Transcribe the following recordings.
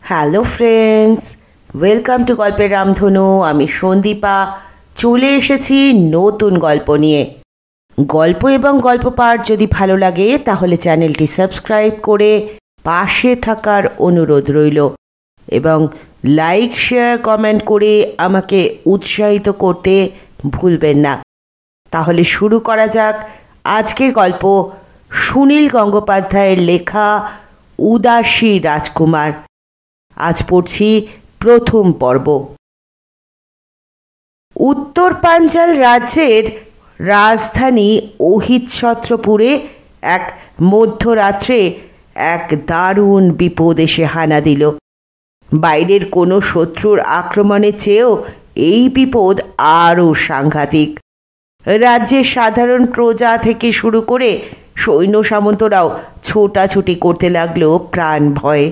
Hello friends, welcome to গল্পের রামধনু। আমি সন্দীপা চলে এসেছি নতুন গল্প নিয়ে। গল্প এবং গল্প পাঠ যদি ভালো লাগে তাহলে চ্যানেলটি সাবস্ক্রাইব করে পাশে থাকার অনুরোধ রইল এবং লাইক শেয়ার কমেন্ট করে আমাকে উৎসাহিত করতে ভুলবেন না। তাহলে শুরু করা যাক আজকের গল্প, সুনীল গঙ্গোপাধ্যায়ের লেখা উদাসী রাজকুমার। আজ পড়ছি প্রথম পর্ব। উত্তর পাঞ্চাল রাজ্যের রাজধানী অহিচ্ছত্রপুরে এক মধ্যরাত্রে এক দারুণ বিপদ এসে হানা দিল। বাইরের কোনো শত্রুর আক্রমণের চেয়েও এই বিপদ আরও সাংঘাতিক। রাজ্যের সাধারণ প্রজা থেকে শুরু করে সৈন্য সামন্তরাও ছোটাছুটি করতে লাগলো প্রাণ ভয়ে।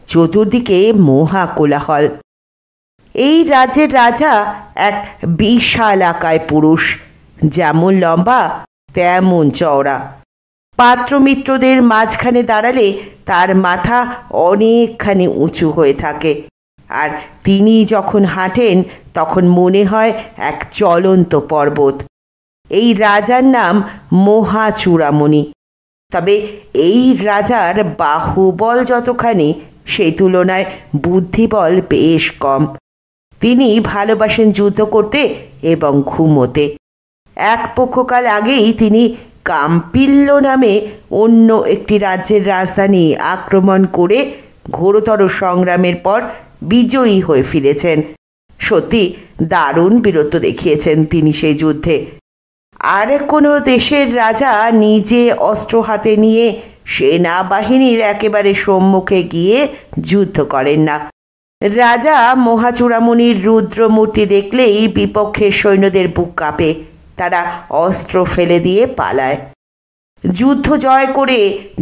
চতুর্দিকে মহা কোলাহল। এই রাজ্যের রাজা এক বিশালাকায় পুরুষ, যেমন লম্বা তেমন চওড়া। পাত্রমিত্রদের মাঝখানে দাঁড়ালে তার মাথা অনেকখানি উঁচু হয়ে থাকে, আর তিনি যখন হাঁটেন তখন মনে হয় এক চলন্ত পর্বত। এই রাজার নাম মহাচূড়ামণি। তবে এই রাজার বাহুবল যতখানি, সেই তুলনায় বুদ্ধিবল বেশ কম। তিনি ভালোবাসেন যুদ্ধ করতে এবং ঘুমোতে। এক পক্ষকাল আগেই তিনি কাম্পিল্য নামে অন্য একটি রাজ্যের রাজধানী আক্রমণ করে ঘোরতর সংগ্রামের পর বিজয়ী হয়ে ফিরেছেন। সত্যি দারুণ বীরত্ব দেখিয়েছেন তিনি সেই যুদ্ধে। আর কোনো দেশের রাজা নিজে অস্ত্র হাতে নিয়ে সেনাবাহিনীর একেবারে সম্মুখে গিয়ে যুদ্ধ করেন না। রাজা মহাচূড়ামণির রুদ্রমূর্তি দেখলেই বিপক্ষের সৈন্যদের বুক কাঁপে। তারা অস্ত্র ফেলে দিয়ে পালায়। যুদ্ধ জয় করে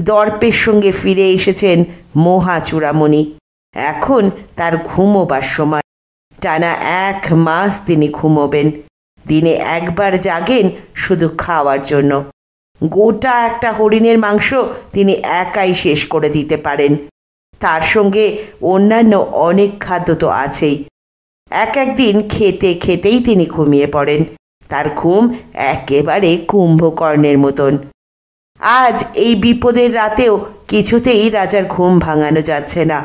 দর্পের সঙ্গে ফিরে এসেছেন মহাচূড়ামণি। এখন তার ঘুমোবার সময়। টানা 1 মাস তিনি ঘুমোবেন। দিনে একবার জাগেন শুধু খাওয়ার জন্য। গোটা একটা হরিণের মাংস তিনি একাই শেষ করে দিতে পারেন। তার সঙ্গে অন্যান্য অনেক খাদ্য তো আছেই। একদিন খেতে খেতেই তিনি ঘুমিয়ে পড়েন। তার ঘুম একেবারে কুম্ভকর্ণের মতন। আজ এই বিপদের রাতেও কিছুতেই রাজার ঘুম ভাঙানো যাচ্ছে না।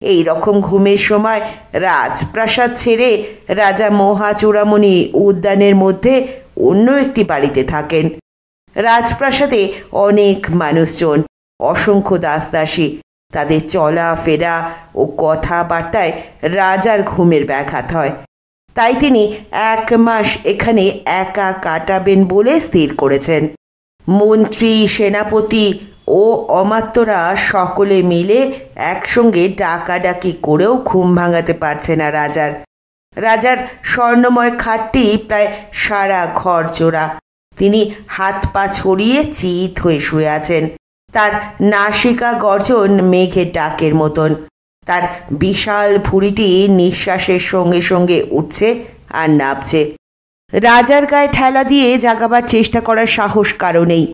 এই রকম ঘুমের সময় রাজপ্রাসাদ ছেড়ে রাজা মহাচূড়ামণি উদ্যানের মধ্যে অন্য একটি বাড়িতে থাকেন। রাজপ্রাসাদে অনেক মানুষজন, অসংখ্য দাসদাসী। তাদের চলাফেরা ও কথাবার্তায় রাজার ঘুমের ব্যাঘাত হয়। তাই তিনি 1 মাস এখানে একা কাটাবেন বলে স্থির করেছেন। মন্ত্রী, সেনাপতি ও অমাত্যরা সকলে মিলে একসঙ্গে ডাকাডাকি করেও ঘুম ভাঙাতে পারছে না রাজার। রাজার স্বর্ণময় খাটটি প্রায় সারা ঘর জোড়া। তিনি হাত পা ছড়িয়ে চিত হয়ে শুয়ে আছেন। তার নাসিকা গর্জন মেঘের ডাকের মতন। তার বিশাল ভুঁড়িটি নিঃশ্বাসের সঙ্গে সঙ্গে উঠছে আর নামছে। রাজার গায়ে ঠেলা দিয়ে জাগাবার চেষ্টা করার সাহস কারো নেই।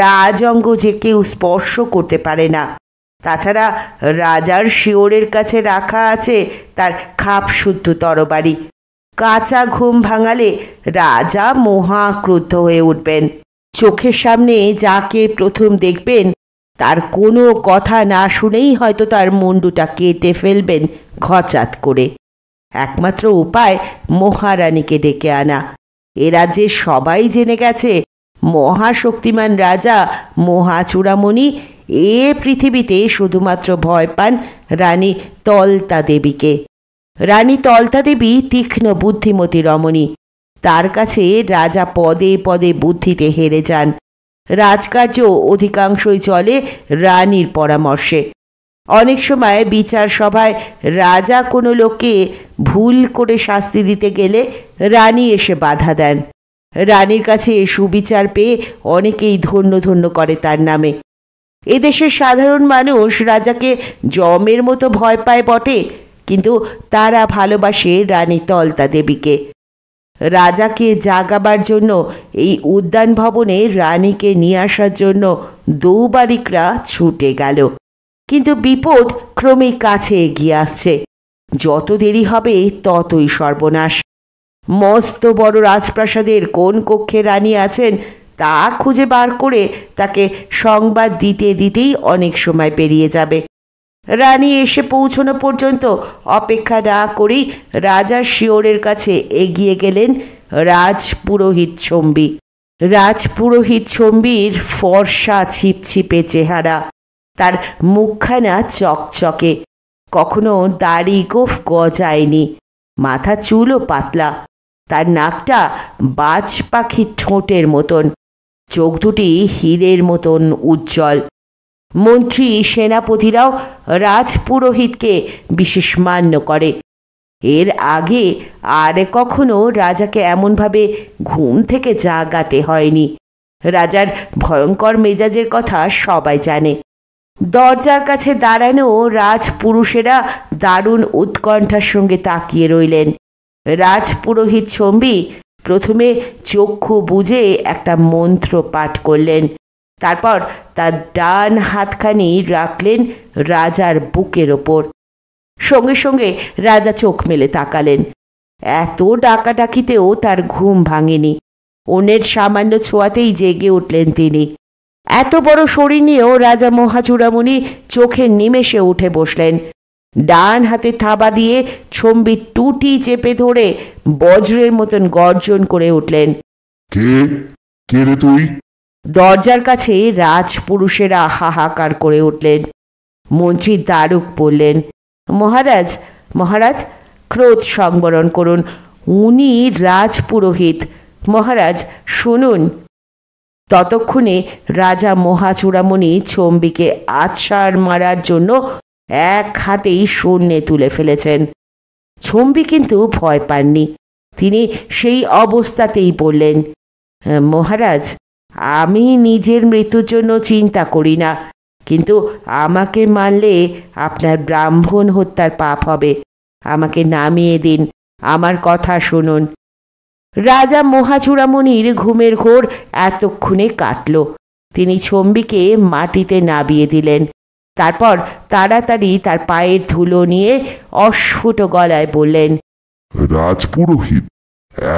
রাজঅঙ্গ যে কেউ স্পর্শ করতে পারে না। তাছাড়া রাজার শিওরের কাছে রাখা আছে তার খাপশুদ্ধ তরবারি। কাঁচা ঘুম ভাঙালে রাজা মহাক্রুদ্ধ হয়ে উঠবেন। চোখের সামনে যাকে প্রথম দেখবেন তার কোনো কথা না শুনেই হয়তো তার মুন্ডুটা কেটে ফেলবেন ঘচাত করে। একমাত্র উপায় মহারানীকে ডেকে আনা। এ রাজ্যে সবাই জেনে গেছে মহাশক্তিমান রাজা মহাচূড়ামণি এ পৃথিবীতে শুধুমাত্র ভয় পান রানী তলতা দেবীকে। রানী তলতা দেবী তীক্ষ্ণ বুদ্ধিমতী রমণী। তার কাছে রাজা পদে পদে বুদ্ধিতে হেরে যান। রাজকার্য অধিকাংশই চলে রানীর পরামর্শে। অনেক সময় বিচার সভায় রাজা কোনো লোককে ভুল করে শাস্তি দিতে গেলে রানী এসে বাধা দেন। রানীর কাছে সুবিচার পেয়ে অনেকেই ধন্য ধন্য করে তার নামে। এদেশের সাধারণ মানুষ রাজাকে যমের মতো ভয় পায় বটে, কিন্তু তারা ভালোবাসে রানী তলতা দেবীকে। রাজাকে জাগাবার জন্য এই উদ্যান ভবনে রানীকে নিয়ে আসার জন্য দৌবারিকরা ছুটে গেল। কিন্তু বিপদ ক্রমেই কাছে এগিয়ে আসছে। যত দেরি হবে ততই সর্বনাশ। মস্ত বড় রাজপ্রাসাদের কোন কক্ষে রানী আছেন তা খুঁজে বার করে তাকে সংবাদ দিতে দিতেই অনেক সময় পেরিয়ে যাবে। রানী এসে পৌঁছানো পর্যন্ত অপেক্ষা না করেই রাজার শিয়রের কাছে এগিয়ে গেলেন রাজপুরোহিত চম্বী। রাজপুরোহিত চম্বীর ফর্সা ছিপছিপে চেহারা, তার মুখখানা চকচকে, কখনো দাড়ি গোঁফ গজায়নি, মাথা চুলও পাতলা, তার নাকটা বাজ পাখির ঠোঁটের মতন, চোখ দুটি হীরের মতন উজ্জ্বল। মন্ত্রী সেনাপতিরাও রাজপুরোহিতকে বিশেষ মান্য করে। এর আগে আর কখনো রাজাকে এমনভাবে ঘুম থেকে জাগাতে হয়নি। রাজার ভয়ঙ্কর মেজাজের কথা সবাই জানে। দরজার কাছে দাঁড়ানো রাজপুরুষেরা দারুণ উৎকণ্ঠার সঙ্গে তাকিয়ে রইলেন। রাজপুরোহিত চম্বী প্রথমে চক্ষু বুজে একটা মন্ত্র পাঠ করলেন, তারপর তার ডান হাতখানি রাখলেন রাজার বুকের ওপর। সঙ্গে সঙ্গে রাজা চোখ মেলে তাকালেন। এত ডাকাডাকিতেও তার ঘুম ভাঙেনি। অন্যের সামান্য ছোঁয়াতেই জেগে উঠলেন তিনি। এত বড় শরীর নিয়েও রাজা মহাচূড়ামণি চোখের নিমেষে উঠে বসলেন। ডান হাতে থাবা দিয়ে চম্বীর টুটি চেপে ধরে বজ্রের মতন গর্জন করে উঠলেন, কে কে রে তুই? দরজার কাছে রাজপুরুষেরা হাহাকার করে উঠলেন। মন্ত্রী দারুক বললেন, মহারাজ মহারাজ ক্রোধ সংবরণ করুন, উনি রাজপুরোহিত। মহারাজ শুনুন। ততক্ষণে রাজা মহাচূড়ামণি চম্বীকে আছাড় মারার জন্য এক হাতেই শূন্যে তুলে ফেলেছেন। চম্বী কিন্তু ভয় পাননি। তিনি সেই অবস্থাতেই বললেন, মহারাজ আমি নিজের মৃত্যুর জন্য চিন্তা করি না, কিন্তু আমাকে মারলে আপনার ব্রাহ্মণ হত্যার পাপ হবে। আমাকে নামিয়ে দিন, আমার কথা শুনুন। রাজা মহাচূড়ামণির ঘুমের ঘোর এতক্ষণে কাটল। তিনি চম্বীকে মাটিতে নামিয়ে দিলেন। তারপর তাড়াতাড়ি তার পায়ের ধুলো নিয়ে অস্ফুট গলায় বললেন, রাজপুরোহিত,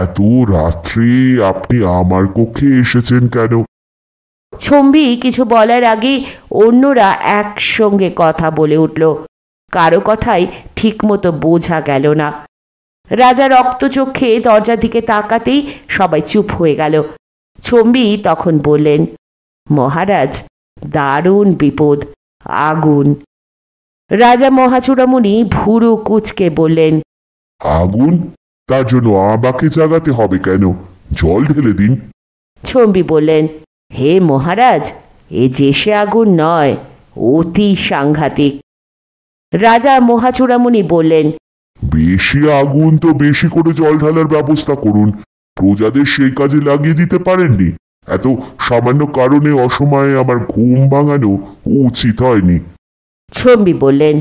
এত রাত্রে আপনি আমার কক্ষে এসেছেন কেন? চম্বী কিছু বলার আগেই অন্যরা একসঙ্গে কথা বলে উঠল। কারো কথাই ঠিকমতো বোঝা গেল না। রাজা রক্তচক্ষে দরজার দিকে তাকাতেই সবাই চুপ হয়ে গেল। চম্বী তখন বললেন, মহারাজ দারুণ বিপদ, আগুন। রাজা মহাচূড়ামণি ভুরু কুঁচকে বললেন, আগুন? তার জন্য আমাকে জাগাতে হবে কেন? জল ঢেলে দিন। চম্বী বললেন, হে মহারাজ, এ যে সে আগুন নয়, অতি সাংঘাতিক। রাজা মহাচূড়ামণি বললেন, বেশি আগুন তো বেশি করে জল ঢালার ব্যবস্থা করুন। প্রজাদের সেই কাজে লাগিয়ে দিতে পারেননি? এত সামান্য কারণে অসময়ে আমার ঘুম ভাঙানো উচিত হয়নি। চম্বী বললেন,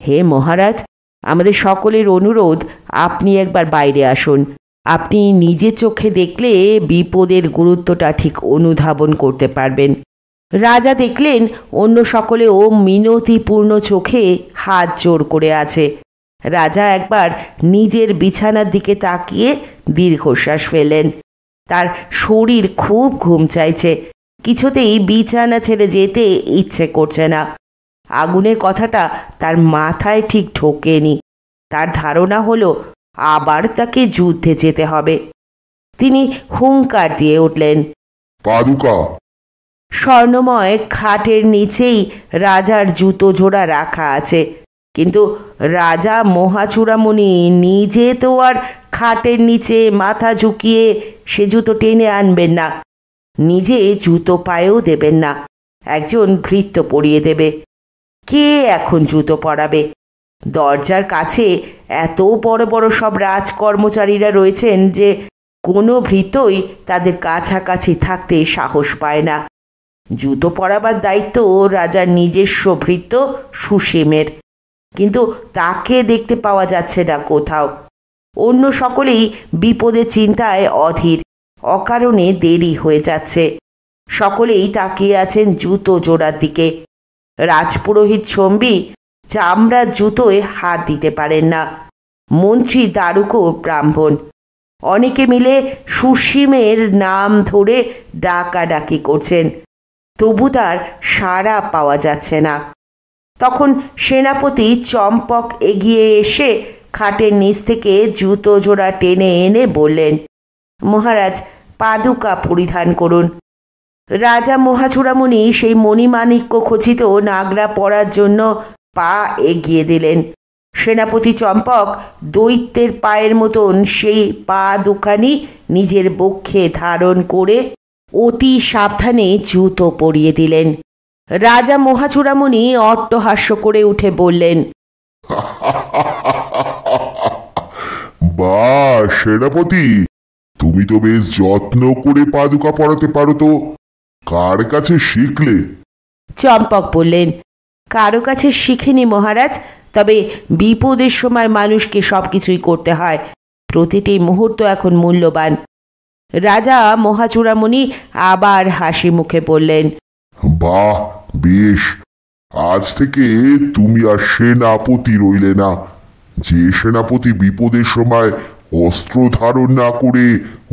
হে মহারাজ, আমাদের সকলের অনুরোধ আপনি একবার বাইরে আসুন। আপনি নিজে চোখে দেখলে বিপদের গুরুত্বটা ঠিক অনুধাবন করতে পারবেন। রাজা দেখলেন অন্য সকলেও মিনতিপূর্ণ চোখে হাত জোর করে আছে। রাজা একবার নিজের বিছানার দিকে তাকিয়ে দীর্ঘশ্বাস ফেললেন। তার শরীর খুব ঘুম চাইছে, কিছুতেই বিছানা ছেড়ে যেতে ইচ্ছে করছে না। আগুনের কথাটা তার মাথায় ঠিক ঢোকেনি। তার ধারণা হলো আবার তাকে যুদ্ধে যেতে হবে। তিনি হুঙ্কার দিয়ে উঠলেন, পাদুকা। স্বর্ণময় খাটের নিচেই রাজার জুতো জোড়া রাখা আছে, কিন্তু রাজা মহাচূড়ামণি নিজে তো আর খাটের নিচে মাথা ঝুঁকিয়ে সে জুতো টেনে আনবেন না। নিজে জুতো পায়েও দেবেন না, একজন ভৃত্য পরিয়ে দেবে। কে এখন জুতো পরাবে? দরজার কাছে এত বড় বড় সব রাজকর্মচারীরা রয়েছেন যে কোনো ভৃত্যই তাদের কাছাকাছি থাকতে সাহস পায় না। জুতো পরাবার দায়িত্ব রাজার নিজস্ব ভৃত্য সুসীমের, কিন্তু তাকে দেখতে পাওয়া যাচ্ছে না কোথাও। অন্য সকলেই বিপদের চিন্তায় অধীর, অকারণে দেরি হয়ে যাচ্ছে। সকলেই তাকিয়ে আছেন জুতো জোড়ার দিকে। রাজপুরোহিত ছম্বি চামড়ার জুতোয় হাত দিতে পারেন না। মন্ত্রী দারুকও ব্রাহ্মণ। অনেকে মিলে সুসীমের নাম ধরে ডাকাডাকি করছেন, তবু তার সাড়া পাওয়া যাচ্ছে না। তখন সেনাপতি চম্পক এগিয়ে এসে খাটের নিচ থেকে জুতো জোড়া টেনে এনে বললেন, মহারাজ, পাদুকা পরিধান করুন। রাজা মহাচূড়ামণি সেই মণিমাণিক্য খচিত নাগরা পরার জন্য পা এগিয়ে দিলেন। সেনাপতি চম্পক দৈত্যের পায়ের মতন সেই পা দুখানি নিজের বক্ষে ধারণ করে অতি সাবধানে জুতো পরিয়ে দিলেন। রাজা মহাচূড়ামণি অট্টহাস্য করে উঠে বললেন, বাহ সেনাপতি, তুমি তো বেশ যত্ন করে পাদুকা পরাতে পারো তো। কার কাছে শিখলে? চম্পক বললেন, কারো কাছে শিখিনি মহারাজ, তবে বিপদের সময় মানুষকে সবকিছুই করতে হয়। প্রতিটি মুহূর্ত এখন মূল্যবান। রাজা মহাচূড়ামণি আবার হাসি মুখে বললেন, বাহ বেশ, আজ থেকে তুমি আর সেনাপতি রইলে না। যে সেনাপতি বিপদের সময় অস্ত্র ধারণ না করে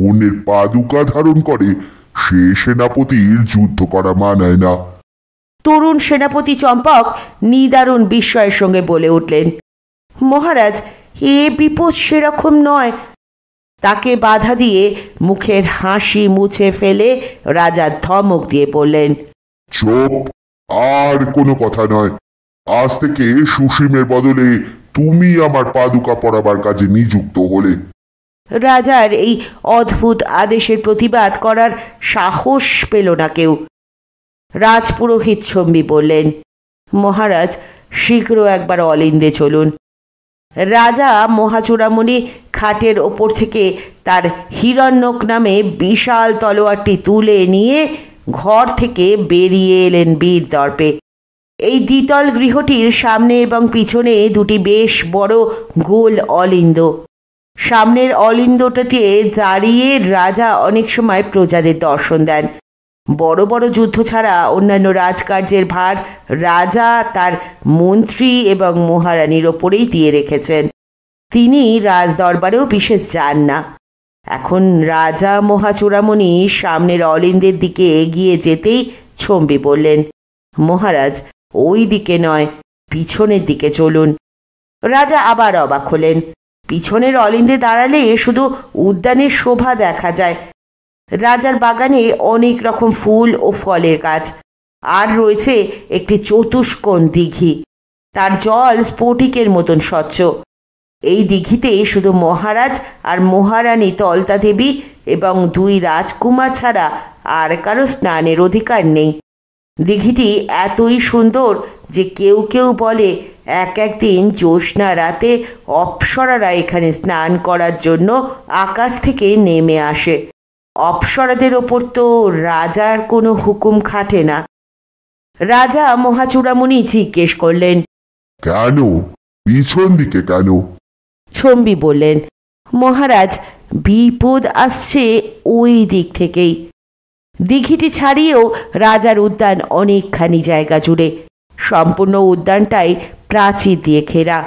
অন্যের পাদুকা ধারণ করে, সে সেনাপতির যুদ্ধ করা মানায় না। তরুণ সেনাপতি চম্পক নিদারুণ বিস্ময়ের সঙ্গে বলে উঠলেন, মহারাজ, এ বিপদ সেরকম নয়। তাকে বাধা দিয়ে মুখের হাসি মুছে ফেলে রাজা ধমক দিয়ে বললেন, চুপ, আর কোনো কথা নয়। আজ থেকে সুসীমের বদলে তুমি আমার পাদুকা পরাবার কাজে নিযুক্ত হলে। রাজার এই অদ্ভুত আদেশের প্রতিবাদ করার সাহস পেল না কেউ। রাজপুরোহিত ছম্বি বললেন, মহারাজ, শীঘ্র একবার অলিন্দে চলুন। রাজা মহাচূড়ামণি খাটের ওপর থেকে তার হিরণ্যক নামে বিশাল তলোয়ারটি তুলে নিয়ে ঘর থেকে বেরিয়ে এলেন বীর দর্পে। এই দ্বিতল গৃহটির সামনে এবং পিছনে দুটি বেশ বড় গোল অলিন্দ। সামনের অলিন্দটাতে দাঁড়িয়ে রাজা অনেক সময় প্রজাদের দর্শন দেন। বড় বড় যুদ্ধ ছাড়া অন্যান্য রাজকার্যের ভার রাজা তার মন্ত্রী এবং মহারানীর ওপরেই দিয়ে রেখেছেন। তিনি রাজদরবারেও বিশেষ যান না। এখন রাজা মহাচূড়ামণি সামনের অলিন্দের দিকে এগিয়ে যেতেই ছম্বি বললেন, মহারাজ, ওই দিকে নয়, পিছনের দিকে চলুন। রাজা আবার অবাক হলেন। পিছনের অলিন্দে দাঁড়ালে শুধু উদ্যানের শোভা দেখা যায়। রাজার বাগানে অনেক রকম ফুল ও ফলের গাছ, আর রয়েছে একটি চতুষ্কোণ দিঘি। তার জল স্ফটিকের মতন স্বচ্ছ। এই দিঘিতে শুধু মহারাজ আর মহারানী তলতা দেবী এবং দুই রাজকুমার ছাড়া আর কারো স্নানের অধিকার নেই। দিঘিটি এতই সুন্দর যে কেউ কেউ বলে এক একদিন জ্যোৎস্না রাতে অপ্সরারা এখানে স্নান করার জন্য আকাশ থেকে নেমে আসে। অপ্সরাদের ওপর তো রাজার কোনো হুকুম খাটে না। রাজা মহাচূড়ামণি জিজ্ঞেস করলেন, কেন? পিছন দিকে কেন? ছম্বি বললেন, মহারাজ, বিপদ আসছে ওই দিক থেকেই। দিঘিটি ছাড়িয়েও রাজার উদ্যান অনেকখানি জায়গা জুড়ে। সম্পূর্ণ উদ্যানটাই প্রাচীর দিয়ে ঘেরা।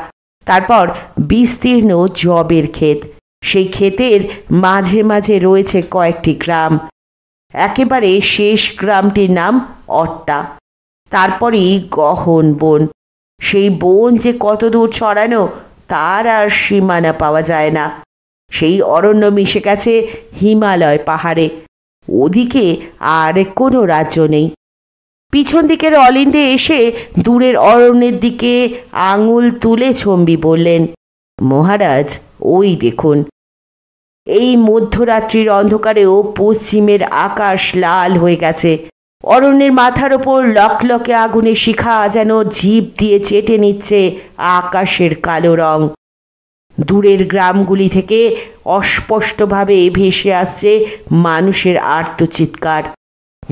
তারপর বিস্তীর্ণ জবের ক্ষেত। সেই ক্ষেতের মাঝে মাঝে রয়েছে কয়েকটি গ্রাম। একেবারে শেষ গ্রামটির নাম অট্টা। তারপরেই গহন বন। সেই বন যে কত দূর ছড়ানো তার আর সীমানা পাওয়া যায় না। সেই অরণ্য মিশে গেছে হিমালয় পাহাড়ে। ওদিকে আর কোনো রাজ্য নেই। পিছন দিকের অলিন্দে এসে দূরের অরণ্যের দিকে আঙুল তুলে ছম্বি বললেন, মহারাজ, ওই দেখুন। এই মধ্যরাত্রির অন্ধকারেও পশ্চিমের আকাশ লাল হয়ে গেছে। অরণ্যের মাথার ওপর লকলকে আগুনের শিখা যেন জিভ দিয়ে চেটে নিচ্ছে আকাশের কালো রং। দূরের গ্রামগুলি থেকে অস্পষ্টভাবে ভেসে আসছে মানুষের আর্তচিৎকার।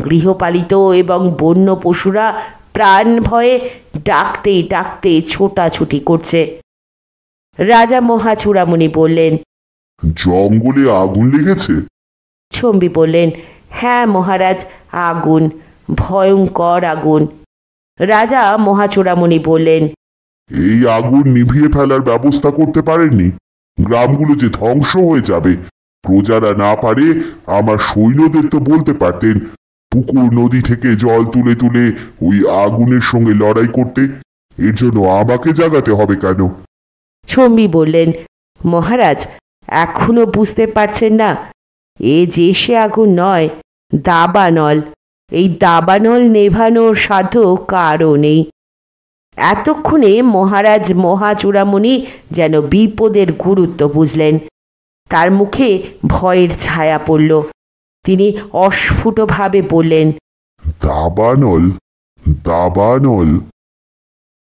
গৃহপালিত এবং বন্য পশুরা প্রাণ ভয়ে ডাকতে ডাকতে ছোটাছুটি করছে। রাজা মহাচূড়ামণি বললেন, জঙ্গলে আগুন লেগেছে? ছম্বি বললেন, হ্যাঁ মহারাজ, আগুন, ভয়ঙ্কর আগুন। রাজা মহাচূড়ামণি বললেন, এই আগুন নিভিয়ে ফেলার ব্যবস্থা করতে পারেননি? গ্রামগুলো যে ধ্বংস হয়ে যাবে। প্রজারা না পারে আমার সৈন্যদের তো বলতে পারতেন পুকুর নদী থেকে জল তুলে তুলে ওই আগুনের সঙ্গে লড়াই করতে। এর জন্য আমাকে জাগাতে হবে কেন? চম্বি বললেন, মহারাজ, এখনো বুঝতে পারছেন না? এ যে সে আগুন নয়, দাবানল। এই দাবানল নেভানোর সাধ্য কারও নেই। এতক্ষণে মহারাজ মহাচূড়ামণি যেন বিপদের গুরুত্ব বুঝলেন। তার মুখে ভয়ের ছায়া পড়ল। তিনি অস্ফুটভাবে বললেন, দাবানল? দাবানল?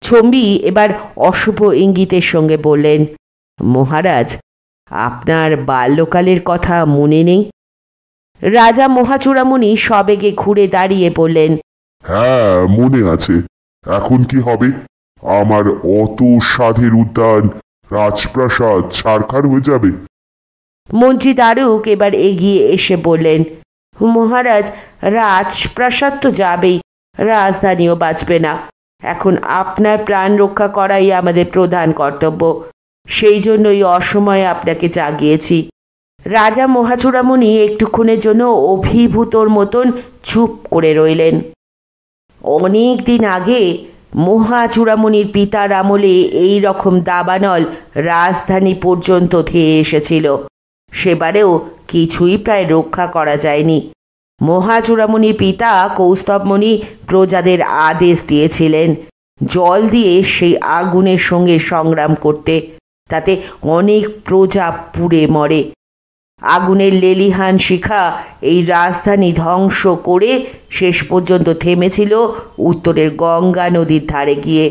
চম্বি এবার অশুভ ইঙ্গিতের সঙ্গে বললেন, মহারাজ, আপনার বাল্যকালের কথা মনে নেই? রাজা মহাচূড়ামণি সবেগে ঘুরে দাঁড়িয়ে বললেন, হ্যাঁ, মনে আছে। এখন কি হবে? আমার অত সাধের উদ্যান, রাজপ্রাসাদ ছারখার হয়ে যাবে। মন্ত্রী দারুক এবার এগিয়ে এসে বললেন, মহারাজ, রাজপ্রাসাদ তো যাবেই, রাজধানীও বাঁচবে না। এখন আপনার প্রাণ রক্ষা করাই আমাদের প্রধান কর্তব্য। সেই জন্যই অসময়ে আপনাকে জাগিয়েছি। রাজা মহাচূড়ামণি একটুক্ষণের জন্য অভিভূতর মতন চুপ করে রইলেন। অনেক দিন আগে মহাচূড়ামণির পিতার আমলে এই রকম দাবানল রাজধানী পর্যন্ত ধেয়ে এসেছিল। সেবারেও কিছুই প্রায় রক্ষা করা যায়নি। মহাচূড়ামণির পিতা কৌস্তবমণি প্রজাদের আদেশ দিয়েছিলেন জল দিয়ে সেই আগুনের সঙ্গে সংগ্রাম করতে। তাতে অনেক প্রজা পুড়ে মরে। আগুনের লেলিহান শিখা এই রাজধানী ধ্বংস করে শেষ পর্যন্ত থেমেছিল উত্তরের গঙ্গা নদীর ধারে গিয়ে।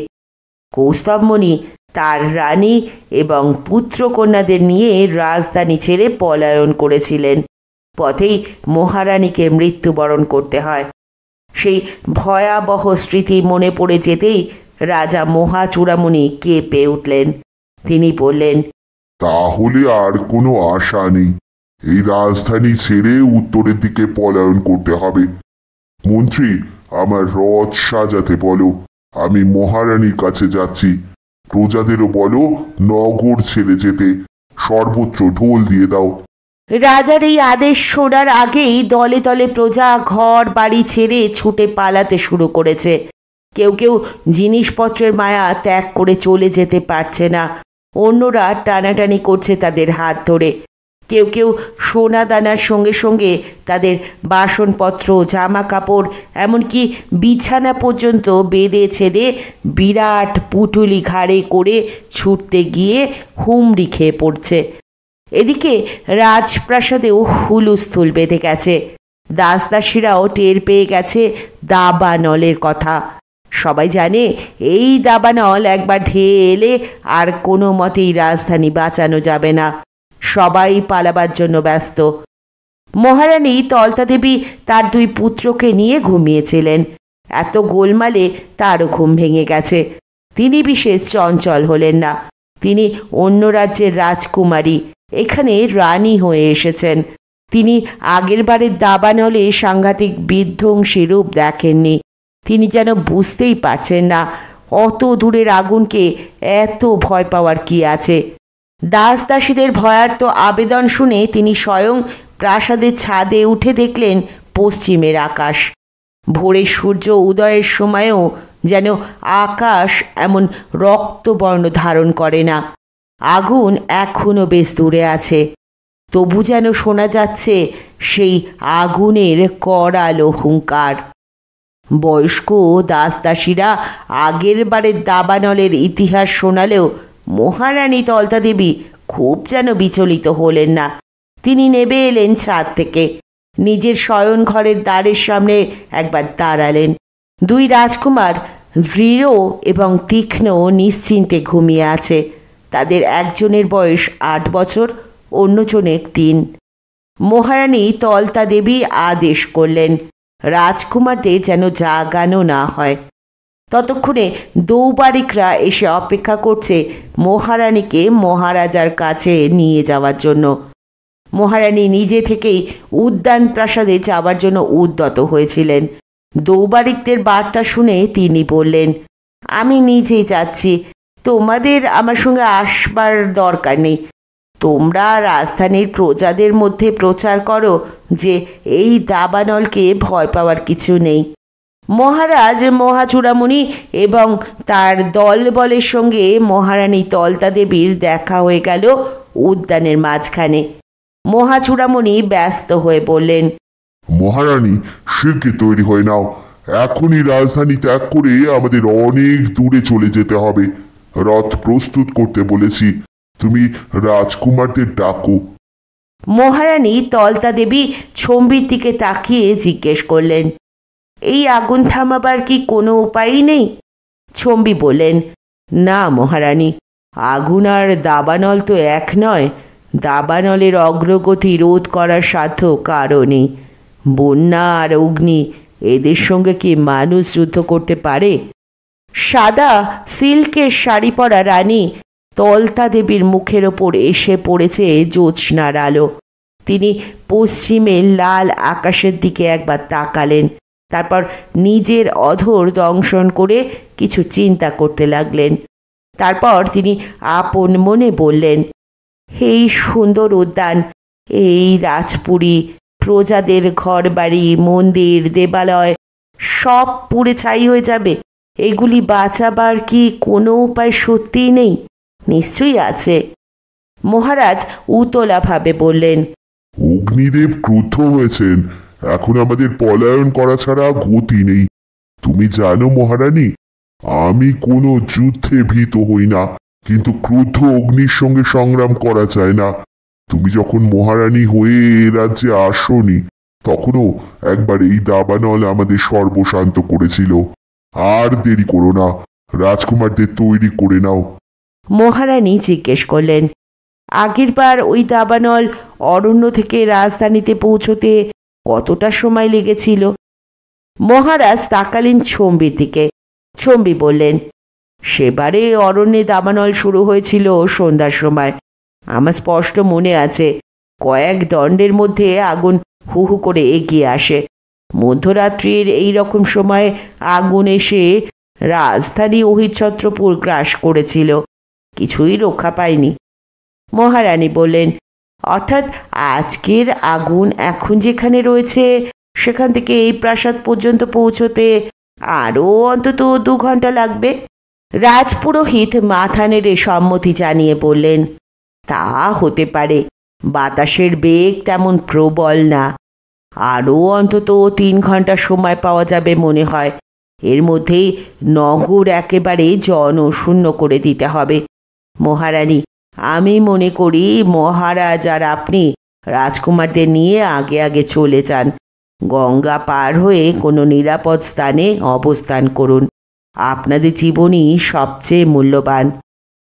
কৌস্তবমণি তার রানী এবং পুত্রকন্যাদের নিয়ে রাজধানী ছেড়ে পলায়ন করেছিলেন। পথেই মহারানীকে মৃত্যুবরণ করতে হয়। সেই ভয়াবহ স্মৃতি মনে পড়ে যেতেই রাজা মহাচূড়ামণি কেঁপে উঠলেন। তিনি বললেন, তাহলে আর কোনো আশা নেই। এই রাজধানী ছেড়ে উত্তরের দিকে পলায়ন করতে হবে। মন্ত্রী, আমার রথ সাজাতে বলো। আমি মহারানীর কাছে যাচ্ছি। প্রজাদেরও বলো নগর ছেড়ে যেতে। সর্বত্র ঢোল দিয়ে দাও। রাজার এই আদেশ শোনার আগেই দলে দলে প্রজা ঘর বাড়ি ছেড়ে ছুটে পালাতে শুরু করেছে। কেউ কেউ জিনিসপত্রের মায়া ত্যাগ করে চলে যেতে পারছে না। অন্যরা টানাটানি করছে তাদের হাত ধরে। কেউ কেউ সোনা দানার সঙ্গে সঙ্গে তাদের বাসনপত্র, জামা কাপড়, এমনকি বিছানা পর্যন্ত বেঁধে ছেড়ে বিরাট পুটুলি ঘাড়ে করে ছুটতে গিয়ে হুমড়ি খেয়ে পড়ছে। এদিকে রাজপ্রাসাদেও হুলুস্থুল বেঁধে গেছে। দাসদাসীরাও টের পেয়ে গেছে দাবানলের কথা। সবাই জানে এই দাবানল একবার ধেয়ে এলে আর কোনো মতেই রাজধানী বাঁচানো যাবে না। সবাই পালাবার জন্য ব্যস্ত। মহারানী তলতা দেবী তার দুই পুত্রকে নিয়ে ঘুমিয়েছিলেন। এত গোলমালে তারও ঘুম ভেঙে গেছে। তিনি বিশেষ চঞ্চল হলেন না। তিনি অন্য রাজ্যের রাজকুমারী, এখানে রানী হয়ে এসেছেন। তিনি আগের বারের দাবানলে সাংঘাতিক বিধ্বংসী রূপ দেখেননি। তিনি যেন বুঝতেই পারছেন না অত দূরের আগুনকে এত ভয় পাওয়ার কি আছে। দাসদাসীদের ভয়ার্ত আবেদন শুনে তিনি স্বয়ং প্রাসাদের ছাদে উঠে দেখলেন পশ্চিমের আকাশ। ভোরে সূর্য উদয়ের সময়ও যেন আকাশ এমন রক্তবর্ণ ধারণ করে না। আগুন এখনো বেশ দূরে আছে, তবু যেন শোনা যাচ্ছে সেই আগুনের করালো হুঙ্কার। বয়স্ক দাসদাসীরা আগের বারের দাবানলের ইতিহাস শোনালেও মহারানী তলতা দেবী খুব যেন বিচলিত হলেন না। তিনি নেমে এলেন ছাদ থেকে। নিজের শয়ন ঘরের দ্বারের সামনে একবার দাঁড়ালেন। দুই রাজকুমার দৃঢ় এবং তীক্ষ্ণ নিশ্চিন্তে ঘুমিয়ে আছে। তাদের একজনের বয়স 8 বছর, অন্যজনের 3। মহারানী তলতা দেবী আদেশ করলেন রাজকুমারদের যেন জাগানো না হয়। ততক্ষণে দৌবারিকরা এসে অপেক্ষা করছে মহারানীকে মহারাজার কাছে নিয়ে যাওয়ার জন্য। মহারানী নিজে থেকেই উদ্যান প্রাসাদে যাবার জন্য উদ্যত হয়েছিলেন। দৌবারিকদের বার্তা শুনে তিনি বললেন, আমি নিজেই যাচ্ছি, তোমাদের আমার সঙ্গে আসবার দরকার নেই। তোমরা রাজধানীর প্রজাদের মধ্যে প্রচার করো যে এই দাবানলকে ভয় পাওয়ার কিছু নেই। মহারাজ মহাচূড়ামণি এবং তার দলবলের সঙ্গে মহারানী তলতা দেবীর দেখা হয়ে গেল উদ্যানের মাঝখানে। মহাচূড়ামণি ব্যস্ত হয়ে বললেন, মহারানী, শিগগির তৈরি হয়ে নাও। এখনই রাজধানী ত্যাগ করে আমাদের অনেক দূরে চলে যেতে হবে। রথ প্রস্তুত করতে বলেছি, তুমি রাজকুমারদের ডাকো। মহারানী তলতা দেবী ছম্বির দিকে তাকিয়ে জিজ্ঞেস করলেন, এই আগুন থামাবার কি কোনো উপায়ই নেই? ছম্বি বললেন, না মহারানী, আগুন আর দাবানল তো এক নয়। দাবানলের অগ্রগতি রোধ করার সাধ্য কারও নেই। বন্যা আর অগ্নি, এদের সঙ্গে কি মানুষ যুদ্ধ করতে পারে? সাদা সিল্কের শাড়ি পরা রানী তলতা দেবীর মুখের ওপর এসে পড়েছে জ্যোৎস্নার আলো। তিনি পশ্চিমে লাল আকাশের দিকে একবার তাকালেন, তারপর নিজের অধর দংশন করে কিছু চিন্তা করতে লাগলেন। তারপর তিনি আপন মনে বললেন, এই সুন্দর উদ্যান, এই রাজপুরী, প্রজাদের ঘরবাড়ি, মন্দির, দেবালয় সব পুড়ে ছাই হয়ে যাবে। এগুলি বাঁচাবার কি কোনো উপায় সত্যিই নেই? নিশ্চয়ই আছে। মহারাজ উতলাভাবে বললেন, অগ্নিদেব ক্রুদ্ধ হয়েছেন। এখন আমাদের পলায়ন করা ছাড়া গতি নেই। তুমি জানো মহারানী, আমি কোনো যুদ্ধে ভীত হই না, কিন্তু ক্রুদ্ধ অগ্নির সঙ্গে সংগ্রাম করা যায় না। তুমি যখন মহারানী হয়ে এ রাজ্যে আসনি, তখনও একবার এই দাবানল আমাদের সর্বশান্ত করেছিল। আর দেরি করো না, রাজকুমারদের তৈরি করে নাও। মহারানী জিজ্ঞেস করলেন, আগেরবার ওই দাবানল অরণ্য থেকে রাজধানীতে পৌঁছতে কতটা সময় লেগেছিল? মহারাজ তাকালেন ছম্বির দিকে। ছম্বি বললেন, সেবারে অরণ্যে দাবানল শুরু হয়েছিল সন্ধ্যার সময়। আমার স্পষ্ট মনে আছে, কয়েক দণ্ডের মধ্যে আগুন হু হু করে এগিয়ে আসে। মধ্যরাত্রির এই রকম সময়ে আগুন এসে রাজধানী অহিচ্ছত্রপুর গ্রাস করেছিল, কিছুই রক্ষা পায়নি। মহারানী বললেন, অর্থাৎ আজকের আগুন এখন যেখানে রয়েছে সেখান থেকে এই প্রাসাদ পর্যন্ত পৌঁছতে আরও অন্তত 2 ঘন্টা লাগবে। রাজপুরোহিত মাথা নেড়ে সম্মতি জানিয়ে বললেন, তা হতে পারে, বাতাসের বেগ তেমন প্রবল না। আরও অন্তত 3 ঘন্টা সময় পাওয়া যাবে মনে হয়। এর মধ্যেই নগর একেবারে জনশূন্য করে দিতে হবে। মহারানী, আমি মনে করি মহারাজ আর আপনি রাজকুমারদের নিয়ে আগে আগে চলে যান। গঙ্গা পার হয়ে কোনো নিরাপদ স্থানে অবস্থান করুন। আপনাদের জীবনই সবচেয়ে মূল্যবান।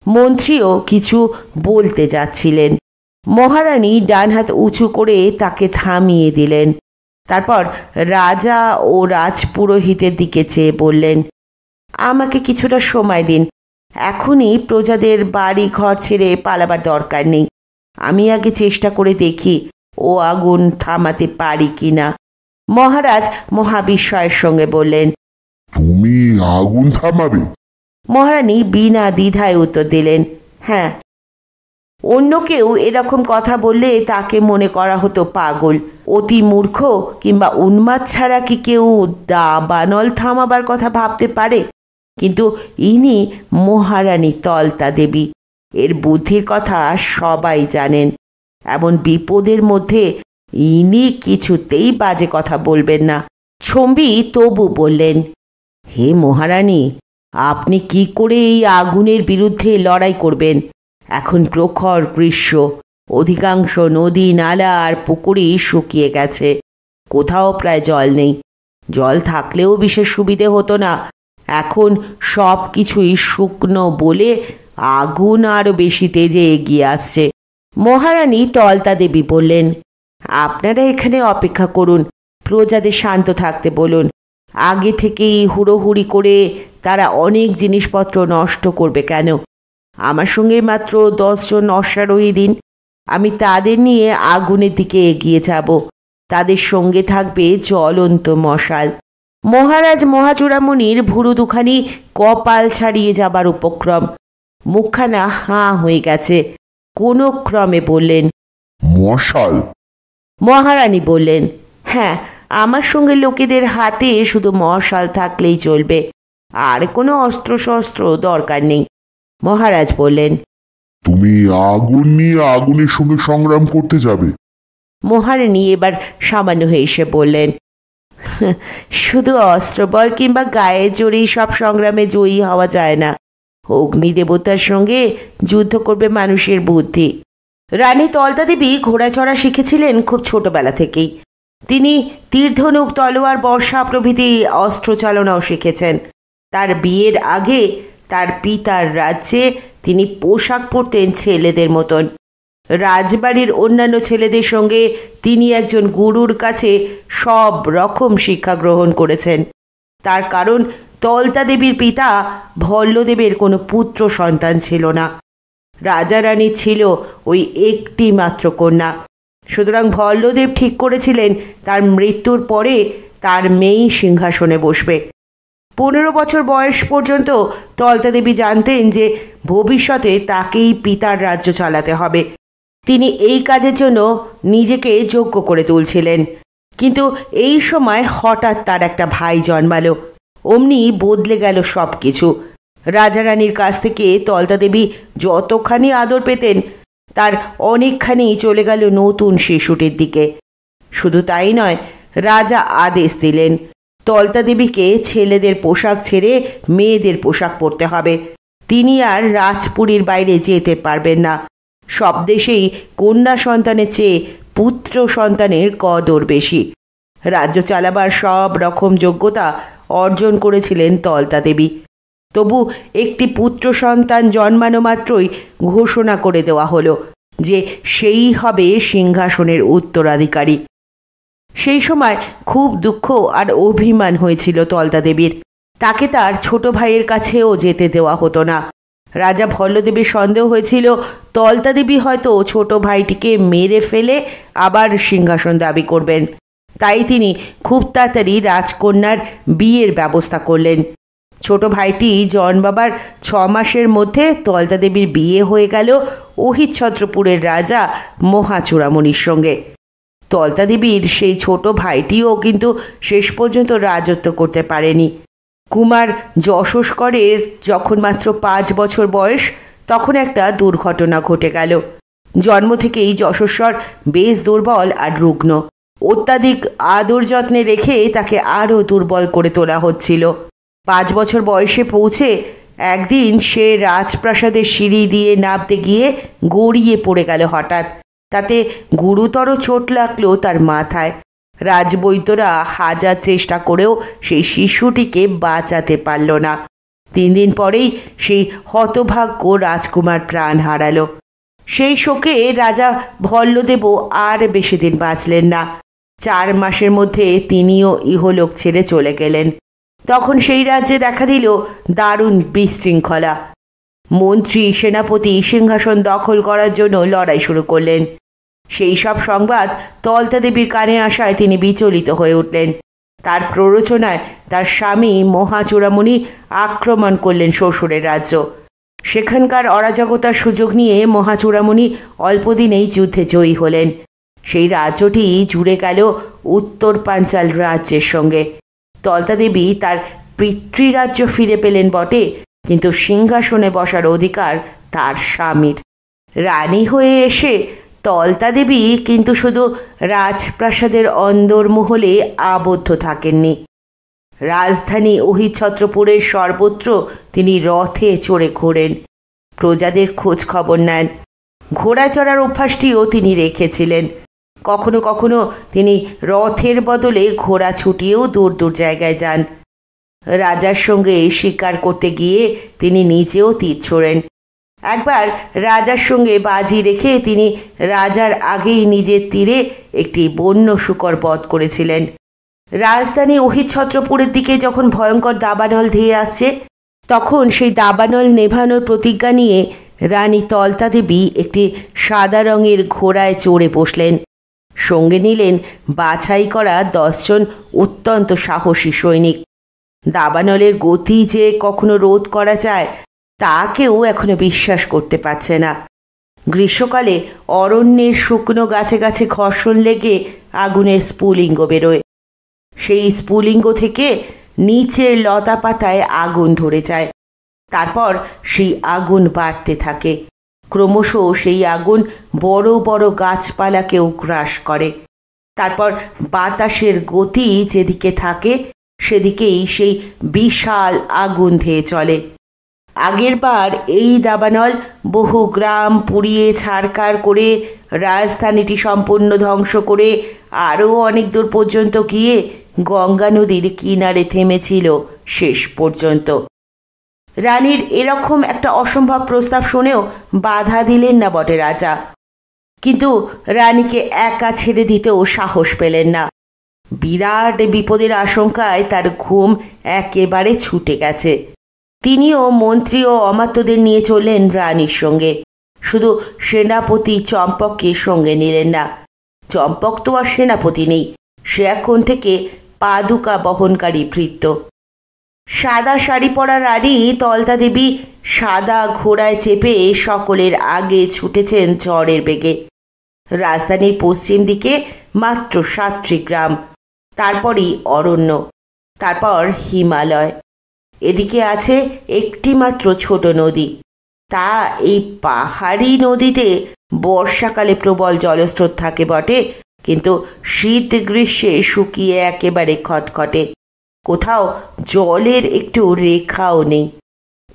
মন্ত্রীও কিছু বলতে যাচ্ছিলেন। মহারানী ডান হাত উঁচু করে তাকে থামিয়ে দিলেন। তারপর রাজা ও রাজপুরোহিতের দিকে চেয়ে বললেন, আমাকে কিছুটা সময় দিন। এখনই প্রজাদের বাড়ি ঘর ছেড়ে পালাবার দরকার নেই। আমি আগে চেষ্টা করে দেখি ও আগুন থামাতে পারি কিনা। মহারাজ মহাবিস্ময়ের সঙ্গে বললেন, তুমি আগুন থামাবে? মহারানী বিনা দ্বিধায় উত্তর দিলেন, হ্যাঁ। অন্য কেউ এরকম কথা বললে তাকে মনে করা হতো পাগল, অতি মূর্খ কিংবা উন্মাদ ছাড়া কি কেউ দাবানল থামাবার কথা ভাবতে পারে? কিন্তু ইনি মহারানী তলতা দেবী, এর বুদ্ধির কথা সবাই জানেন। এমন বিপদের মধ্যে ইনি কিছুতেই বাজে কথা বলবেন না। ছম্বি তবু বললেন, হে মহারানী, আপনি কি করে এই আগুনের বিরুদ্ধে লড়াই করবেন? এখন প্রখর গ্রীষ্ম, অধিকাংশ নদী নালা আর পুকুরই শুকিয়ে গেছে, কোথাও প্রায় জল নেই। জল থাকলেও বিশেষ সুবিধে হতো না। এখন সব কিছুই শুকনো বলে আগুন আরও বেশি তেজে এগিয়ে আসছে। মহারানী তলতা দেবী বললেন, আপনারা এখানে অপেক্ষা করুন, প্রজাদের শান্ত থাকতে বলুন। আগে থেকেই হুড়োহুড়ি করে তারা অনেক জিনিসপত্র নষ্ট করবে কেন? আমার সঙ্গে মাত্র 10 জন অশ্বারোহী দিন, আমি তাদের নিয়ে আগুনের দিকে এগিয়ে যাব। তাদের সঙ্গে থাকবে জ্বলন্ত মশাল। মহারাজ মহাচূড়ামণির ভুরু দুখানি কপাল ছাড়িয়ে যাবার উপক্রম। মুখখানা হাঁ হয়ে গেছে। কোনো ক্রমে বললেন, মশাল? মহারানী বললেন, হ্যাঁ, আমার সঙ্গে লোকেদের হাতে শুধু মশাল থাকলেই চলবে, আর কোনো অস্ত্রশস্ত্র দরকার নেই। মহারাজ বললেন, তুমি আগুন নিয়ে আগুনের সঙ্গে সংগ্রাম করতে যাবে? মহারানী এবার সামান্য হেসে বললেন, শুধু অস্ত্রবল কিংবা গায়ের জোরেই সব সংগ্রামে জয়ী হওয়া যায় না। অগ্নিদেবতার সঙ্গে যুদ্ধ করবে মানুষের বুদ্ধি। রানী তলতা দেবী ঘোড়া চড়া শিখেছিলেন খুব ছোটবেলা থেকেই। তিনি তীরধনুক, তলোয়ার, বর্ষা প্রভৃতি অস্ত্র চালনাও শিখেছেন। তার বিয়ের আগে তার পিতার রাজ্যে তিনি পোশাক পরতেন ছেলেদের মতন। রাজবাড়ির অন্যান্য ছেলেদের সঙ্গে তিনি একজন গুরুর কাছে সব রকম শিক্ষা গ্রহণ করেছেন। তার কারণ তলতা দেবীর পিতা ভল্লদেবের কোনো পুত্র সন্তান ছিল না। রাজা রানীর ছিল ওই একটি মাত্র কন্যা। সুতরাং ভল্লদেব ঠিক করেছিলেন তার মৃত্যুর পরে তার মেয়েই সিংহাসনে বসবে। 15 বছর বয়স পর্যন্ত তলতা দেবী জানতেন যে ভবিষ্যতে তাকেই পিতার রাজ্য চালাতে হবে। তিনি এই কাজের জন্য নিজেকে যোগ্য করে তুলছিলেন। কিন্তু এই সময় হঠাৎ তার একটা ভাই জন্মালো। অমনি বদলে গেল সব কিছু। রাজা রানীর কাছ থেকে তলতা দেবী যতখানি আদর পেতেন তার অনেকখানি চলে গেল নতুন শিশুটির দিকে। শুধু তাই নয়, রাজা আদেশ দিলেন তলতা দেবীকে ছেলেদের পোশাক ছেড়ে মেয়েদের পোশাক পরতে হবে। তিনি আর রাজপুরীর বাইরে যেতে পারবেন না। সব দেশেই কন্যা সন্তানের চেয়ে পুত্র সন্তানের কদর বেশি। রাজ্য চালাবার সব রকম যোগ্যতা অর্জন করেছিলেন তলতা দেবী। তবু একটি পুত্র সন্তান জন্মানো মাত্রই ঘোষণা করে দেওয়া হলো যে সেই হবে সিংহাসনের উত্তরাধিকারী। সেই সময় খুব দুঃখ আর অভিমান হয়েছিল তলতা দেবীর। তাকে তার ছোট ভাইয়ের কাছেও যেতে দেওয়া হতো না। রাজা ভল্লদেবের সন্দেহ হয়েছিল তলতা দেবী হয়তো ছোট ভাইটিকে মেরে ফেলে আবার সিংহাসন দাবি করবেন। তাই তিনি খুব তাড়াতাড়ি রাজকন্যার বিয়ের ব্যবস্থা করলেন। ছোট ভাইটি জন্মাবার 6 মাসের মধ্যে তলতা দেবীর বিয়ে হয়ে গেল অহিচ্ছত্রপুরের রাজা মহাচূড়ামণির সঙ্গে। তলতা দেবীর সেই ছোট ভাইটিও কিন্তু শেষ পর্যন্ত রাজত্ব করতে পারেনি। কুমার যশস্করের যখন মাত্র 5 বছর বয়স, তখন একটা দুর্ঘটনা ঘটে গেল। জন্ম থেকেই যশস্বর বেশ দুর্বল আর রুগ্ন। অত্যাধিক আদর যত্নে রেখে তাকে আরও দুর্বল করে তোলা হচ্ছিল। 5 বছর বয়সে পৌঁছে একদিন সে রাজপ্রাসাদের সিঁড়ি দিয়ে নামতে গিয়ে গড়িয়ে পড়ে গেল হঠাৎ। তাতে গুরুতর চোট লাগলো তার মাথায়। রাজবৈদ্যরা হাজার চেষ্টা করেও সেই শিশুটিকে বাঁচাতে পারল না। 3 দিন পরেই সেই হতভাগ্য রাজকুমার প্রাণ হারালো। সেই শোকে রাজা ভল্লদেবও আর বেশি দিন বাঁচলেন না। 4 মাসের মধ্যে তিনিও ইহলোক ছেড়ে চলে গেলেন। তখন সেই রাজ্যে দেখা দিল দারুণ বিশৃঙ্খলা। মন্ত্রী সেনাপতি সিংহাসন দখল করার জন্য লড়াই শুরু করলেন। সেই সব সংবাদ তলতা দেবীর কানে আসায় তিনি বিচলিত হয়ে উঠলেন। তার প্ররোচনায় তার স্বামী মহাচূড়ামণি আক্রমণ করলেন শ্বশুরের রাজ্য। সেখানকার অরাজকতার সুযোগ নিয়ে মহাচূড়ামণি অল্পদিনেই যুদ্ধে জয়ী হলেন। সেই রাজ্যটি জুড়ে গেল উত্তর পাঞ্চাল রাজ্যের সঙ্গে। তলতা দেবী তার পিতৃরাজ্য ফিরে পেলেন বটে, কিন্তু সিংহাসনে বসার অধিকার তার স্বামীর। রানী হয়ে এসে তলতা দেবী কিন্তু শুধু রাজপ্রাসাদের অন্দরমহলে আবদ্ধ থাকেননি। রাজধানী অহিচ্ছত্রপুরের সর্বত্র তিনি রথে চড়ে ঘোরেন, প্রজাদের খোঁজ খবর নেন। ঘোড়া চড়ার অভ্যাসটিও তিনি রেখেছিলেন। কখনো কখনো তিনি রথের বদলে ঘোড়া ছুটিয়েও দূর দূর জায়গায় যান। রাজার সঙ্গে শিকার করতে গিয়ে তিনি নিজেও তীর ছোড়েন। একবার রাজার সঙ্গে বাজি রেখে তিনি রাজার আগেই নিজের তীরে একটি বন্য শূকর বধ করেছিলেন। রাজধানী অহিচ্ছত্রপুরের দিকে যখন ভয়ঙ্কর দাবানল ধেয়ে আসছে, তখন সেই দাবানল নেভানোর প্রতিজ্ঞা নিয়ে রানী তলতা দেবী একটি সাদা রঙের ঘোড়ায় চড়ে বসলেন। সঙ্গে নিলেন বাছাই করা 10 জন অত্যন্ত সাহসী সৈনিক। দাবানলের গতি যে কখনো রোধ করা যায় তা কেউ এখনো বিশ্বাস করতে পারছে না। গ্রীষ্মকালে অরণ্যের শুকনো গাছে গাছে ঘর্ষণ লেগে আগুনের স্ফুলিঙ্গ বেরোয়। সেই স্ফুলিঙ্গ থেকে নিচের লতা পাতায় আগুন ধরে যায়। তারপর সেই আগুন বাড়তে থাকে। ক্রমশ সেই আগুন বড় বড় গাছপালাকেও গ্রাস করে। তারপর বাতাসের গতি যেদিকে থাকে সেদিকেই সেই বিশাল আগুন ধেয়ে চলে। আগেরবার এই দাবানল বহু গ্রাম পুড়িয়ে ছারখার করে রাজধানীটি সম্পূর্ণ ধ্বংস করে আরও অনেক দূর পর্যন্ত গিয়ে গঙ্গা নদীর কিনারে থেমেছিল শেষ পর্যন্ত। রানীর এরকম একটা অসম্ভব প্রস্তাব শুনেও বাধা দিলেন না বটে রাজা, কিন্তু রানীকে একা ছেড়ে দিতেও সাহস পেলেন না। বিরাট বিপদের আশঙ্কায় তার ঘুম একেবারে ছুটে গেছে। তিনিও মন্ত্রী ও অমাত্যদের নিয়ে চললেন রানীর সঙ্গে। শুধু সেনাপতি চম্পককে সঙ্গে নিলেন না। চম্পক তো আর সেনাপতি নেই, সে এখন থেকে পাদুকা বহনকারী ভৃত্য। সাদা শাড়ি পরা রানী তলতা দেবী সাদা ঘোড়ায় চেপে সকলের আগে ছুটেছেন ঝড়ের বেগে। রাজধানীর পশ্চিম দিকে মাত্র 7টি গ্রাম, তারপরই অরণ্য, তারপর হিমালয়। এদিকে আছে একটি মাত্র ছোট নদী। তা এই পাহাড়ি নদীতে বর্ষাকালে প্রবল জলস্রোত থাকে বটে, কিন্তু শীত গ্রীষ্মে শুকিয়ে একেবারে খটখটে। কোথাও জলের একটু রেখাও নেই।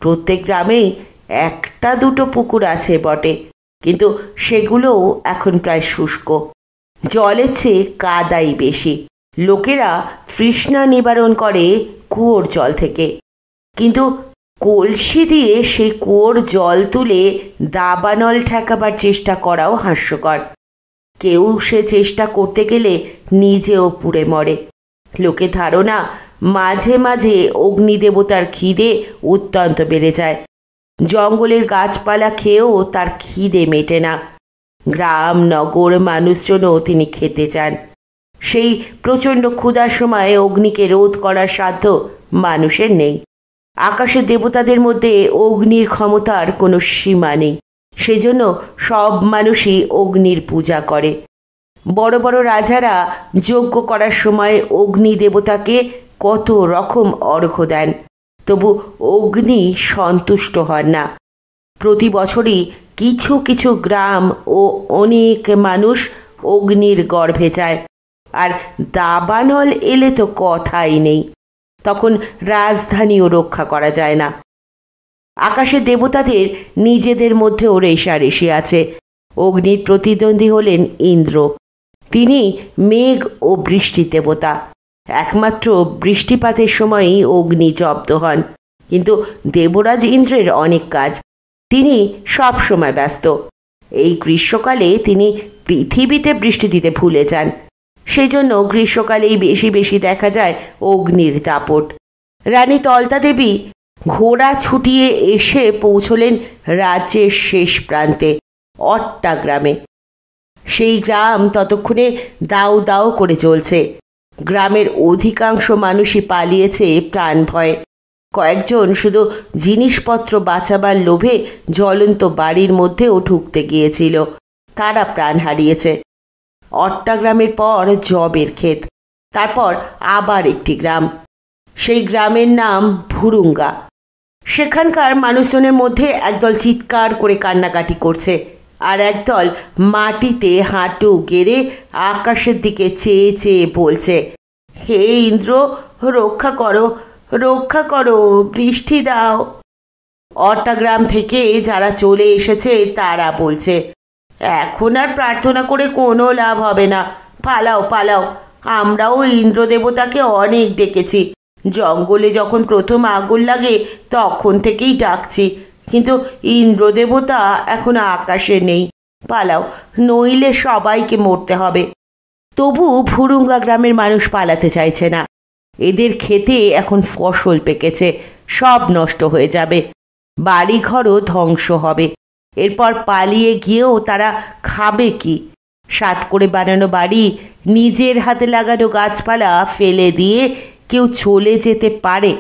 প্রত্যেক গ্রামেই 1-2 পুকুর আছে বটে, কিন্তু সেগুলোও এখন প্রায় শুষ্ক। জলের চেয়ে কাদাই বেশি। লোকেরা তৃষ্ণা নিবারণ করে কুয়োর জল থেকে, কিন্তু কলসি দিয়ে সেই কুয়োর জল তুলে দাবানল ঠেকাবার চেষ্টা করাও হাস্যকর। কেউ সে চেষ্টা করতে গেলে নিজেও পুড়ে মরে। লোকে ধারণা মাঝে মাঝে অগ্নিদেবতার খিদে অত্যন্ত বেড়ে যায়। জঙ্গলের গাছপালা খেয়েও তার খিদে মেটে না। গ্রাম নগর মানুষজনও তিনি খেতে চান। সেই প্রচণ্ড ক্ষুধার সময় অগ্নিকে রোধ করার সাধ্য মানুষের নেই। আকাশের দেবতাদের মধ্যে অগ্নির ক্ষমতার কোনো সীমা নেই। সেজন্য সব মানুষই অগ্নির পূজা করে। বড় বড় রাজারা যজ্ঞ করার সময় অগ্নি দেবতাকে কত রকম অর্ঘ্য দেন, তবু অগ্নি সন্তুষ্ট হন না। প্রতি বছরই কিছু কিছু গ্রাম ও অনেক মানুষ অগ্নির গর্ভে যায়। আর দাবানল এলে তো কথাই নেই, তখন রাজধানীও রক্ষা করা যায় না। আকাশের দেবতাদের নিজেদের মধ্যেও রেষারেষি আছে। অগ্নির প্রতিদ্বন্দ্বী হলেন ইন্দ্র। তিনি মেঘ ও বৃষ্টির দেবতা। একমাত্র বৃষ্টিপাতের সময়ই অগ্নি জব্দ হন, কিন্তু দেবরাজ ইন্দ্রের অনেক কাজ, তিনি সব সময় ব্যস্ত। এই গ্রীষ্মকালে তিনি পৃথিবীতে বৃষ্টি দিতে ভুলে যান। সেই জন্য গ্রীষ্মকালেই বেশি বেশি দেখা যায় অগ্নির দাপট। রানী তলতা দেবী ঘোড়া ছুটিয়ে এসে পৌঁছলেন রাজ্যের শেষ প্রান্তে, অট্টা গ্রামে। সেই গ্রাম ততক্ষণে দাউ দাউ করে চলছে। গ্রামের অধিকাংশ মানুষই পালিয়েছে প্রাণ ভয়ে। কয়েকজন শুধু জিনিসপত্র বাঁচাবার লোভে জ্বলন্ত বাড়ির মধ্যেও ঢুকতে গিয়েছিল, তারা প্রাণ হারিয়েছে। অট্টা গ্রামের পর জবের ক্ষেত, তারপর আবার একটি গ্রাম। সেই গ্রামের নাম ভুরুঙ্গা। সেখানকার মানুষজনের মধ্যে একদল চিৎকার করে কান্নাকাটি করছে, আর একদল মাটিতে হাঁটু গেড়ে আকাশের দিকে চেয়ে চেয়ে বলছে, হে ইন্দ্র, রক্ষা করো, রক্ষা করো, বৃষ্টি দাও। অট্টা গ্রাম থেকে যারা চলে এসেছে তারা বলছে, এখন আর প্রার্থনা করে কোনো লাভ হবে না, পালাও পালাও। আমরাও ইন্দ্র দেবতাকে অনেক ডেকেছি। জঙ্গলে যখন প্রথম আগুন লাগে তখন থেকেই ডাকছি, কিন্তু ইন্দ্র দেবতা এখন আকাশে নেই। পালাও, নইলে সবাইকে মরতে হবে। তবু ভুরুঙ্গা গ্রামের মানুষ পালাতে চাইছে না। এদের খেতে এখন ফসল পেকেছে, সব নষ্ট হয়ে যাবে, বাড়িঘরও ধ্বংস হবে। এরপর পালিয়ে গিয়েও তারা খাবে কি? সাত করে বানানো বাড়ি, নিজের হাতে লাগানো গাছপালা ফেলে দিয়ে কেউ চলে যেতে পারে?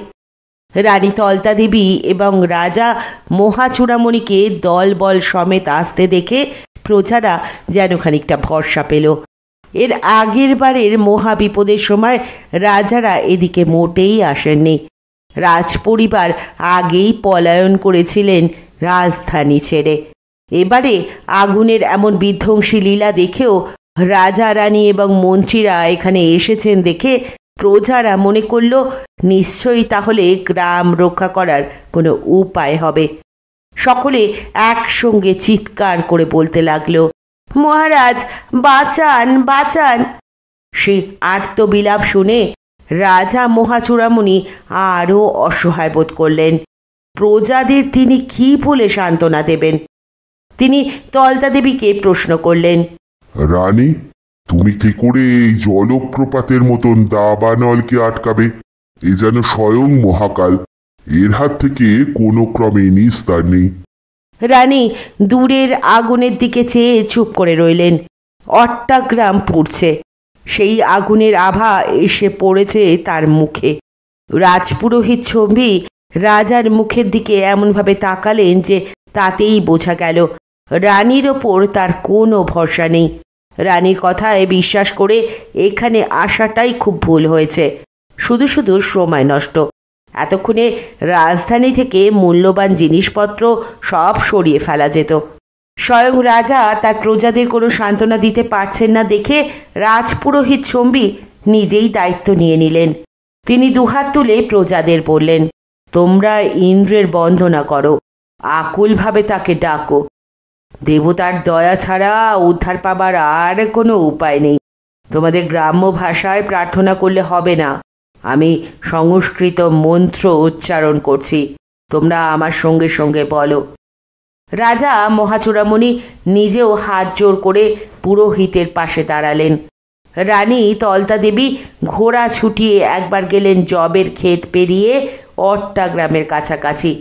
রানী তলতা দেবী এবং রাজা মহাচূড়ামণিকে দলবল সমেত আসতে দেখে প্রজারা যেন খানিকটা ভরসা পেল। এর আগের বারের মহাবিপদের সময় রাজারা এদিকে মোটেই আসেননি। রাজপরিবার আগেই পলায়ন করেছিলেন রাজধানী ছেড়ে। এবারে আগুনের এমন বিধ্বংসী লীলা দেখেও রাজা রানী এবং মন্ত্রীরা এখানে এসেছেন দেখে প্রজারা মনে করল নিশ্চয়ই তাহলে গ্রাম রক্ষা করার কোনো উপায় হবে। সকলে একসঙ্গে চিৎকার করে বলতে লাগলো, মহারাজ বাঁচান, বাঁচান। সেই আর্তবিলাপ শুনে রাজা মহাচূড়ামণি আরও অসহায় বোধ করলেন। প্রজাদের তিনি কি বলে সান্ত্বনা দেবেন? তিনি তলতা দেবীকে প্রশ্ন করলেন, রানী, তুমি কি করে এই জলপ্রপাতের মতন দাবানলকে আটকাবে? এ যেন স্বয়ং মহাকাল, এর হাত থেকে কোনো ক্রমে নিস্তার নেই। রানী দূরের আগুনের দিকে চেয়ে চুপ করে রইলেন। অট্টাগ্রাম পুড়ছে, সেই আগুনের আভা এসে পড়েছে তার মুখে। রাজপুরোহিত ছবি রাজার মুখের দিকে এমনভাবে তাকালেন যে তাতেই বোঝা গেল রানীর ওপর তার কোনো ভরসা নেই। রানীর কথায় বিশ্বাস করে এখানে আসাটাই খুব ভুল হয়েছে, শুধু শুধু সময় নষ্ট। এতক্ষণে রাজধানী থেকে মূল্যবান জিনিসপত্র সব সরিয়ে ফেলা যেত। স্বয়ং রাজা তার প্রজাদের কোনো সান্ত্বনা দিতে পারছেন না দেখে রাজপুরোহিত চম্বি নিজেই দায়িত্ব নিয়ে নিলেন। তিনি দুহাত তুলে প্রজাদের বললেন, তোমরা ইন্দ্রের বন্দনা করো, আকুলভাবে তাকে ডাকো। দেবতার দয়া ছাড়া উদ্ধার পাবার আর কোনো উপায় নেই। তোমাদের গ্রাম্য ভাষায় প্রার্থনা করলে হবে না, আমি সংস্কৃত মন্ত্র উচ্চারণ করছি, তোমরা আমার সঙ্গে সঙ্গে বলো। রাজা মহাচূড়ামণি নিজেও হাত জোর করে পুরোহিতের পাশে দাঁড়ালেন। রানী তলতা দেবী ঘোড়া ছুটিয়ে একবার গেলেন জবের ক্ষেত পেরিয়ে অট্টাগ্রামের কাছাকাছি।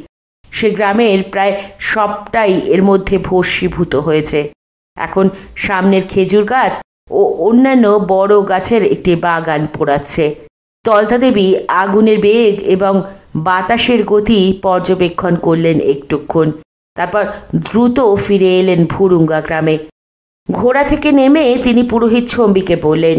সে গ্রামের প্রায় সবটাই এর মধ্যে ভস্মীভূত হয়েছে। এখন সামনের খেজুর গাছ ও অন্যান্য বড় গাছের একটি বাগান পোড়াচ্ছে। তলতা দেবী আগুনের বেগ এবং বাতাসের গতি পর্যবেক্ষণ করলেন একটুক্ষণ, তারপর দ্রুত ফিরে এলেন ভুরুঙ্গা গ্রামে। ঘোড়া থেকে নেমে তিনি পুরোহিত ছম্বিকে বললেন,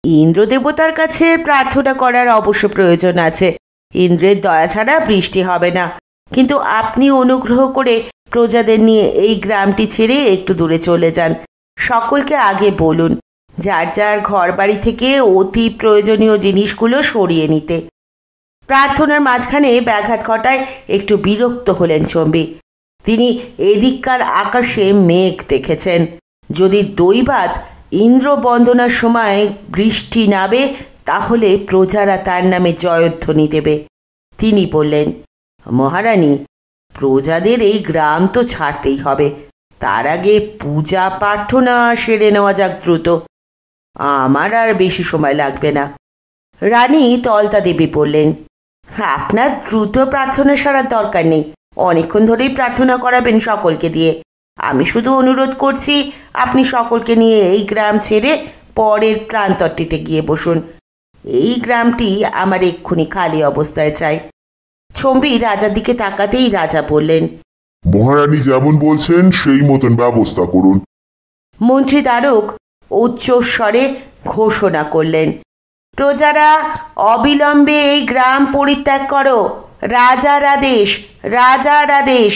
ইন্দ্রদেবতার কাছে প্রার্থনা করার অবশ্য প্রয়োজন আছে, ইন্দ্রের দয়া ছাড়া বৃষ্টি হবে না, কিন্তু আপনি অনুগ্রহ করে প্রজাদের নিয়ে এই গ্রামটি ছেড়ে একটু দূরে চলে যান। সকলকে আগে বলুন যার যার ঘর বাড়ি থেকে অতি প্রয়োজনীয় জিনিসগুলো সরিয়ে নিতে। প্রার্থনার মাঝখানে ব্যাঘাত ঘটায় একটু বিরক্ত হলেন চম্বি। তিনি এদিককার আকাশে মেঘ দেখেছেন। যদি দৈবাৎ ইন্দ্র বন্দনার সময় বৃষ্টি নাবে তাহলে প্রজারা তার নামে জয়ধ্বনি দেবে। তিনি বললেন, মহারানী, প্রজাদের এই গ্রাম তো ছাড়তেই হবে, তার আগে পূজা প্রার্থনা সেরে নেওয়া যাক দ্রুত, আমার আর বেশি সময় লাগবে না। রানী তলতা দেবী বললেন, আপনার দ্রুত প্রার্থনা সারার দরকার নেই, অনেকক্ষণ ধরেই প্রার্থনা করাবেন সকলকে দিয়ে। আমি শুধু অনুরোধ করছি আপনি সকলকে নিয়ে এই গ্রাম ছেড়ে পরের প্রান্তরটিতে গিয়ে বসুন। এই গ্রামটি আমার এক্ষুনি খালি অবস্থায় চাই। ছম্বি রাজার দিকে তাকাতেই রাজা বললেন, মহারানী যেমন বলছেন সেই মতন ব্যবস্থা করুন। মন্ত্রী দ্বারক উচ্চস্বরে ঘোষণা করলেন, প্রজারা অবিলম্বে এই গ্রাম পরিত্যাগ করো, রাজার আদেশ, রাজার আদেশ।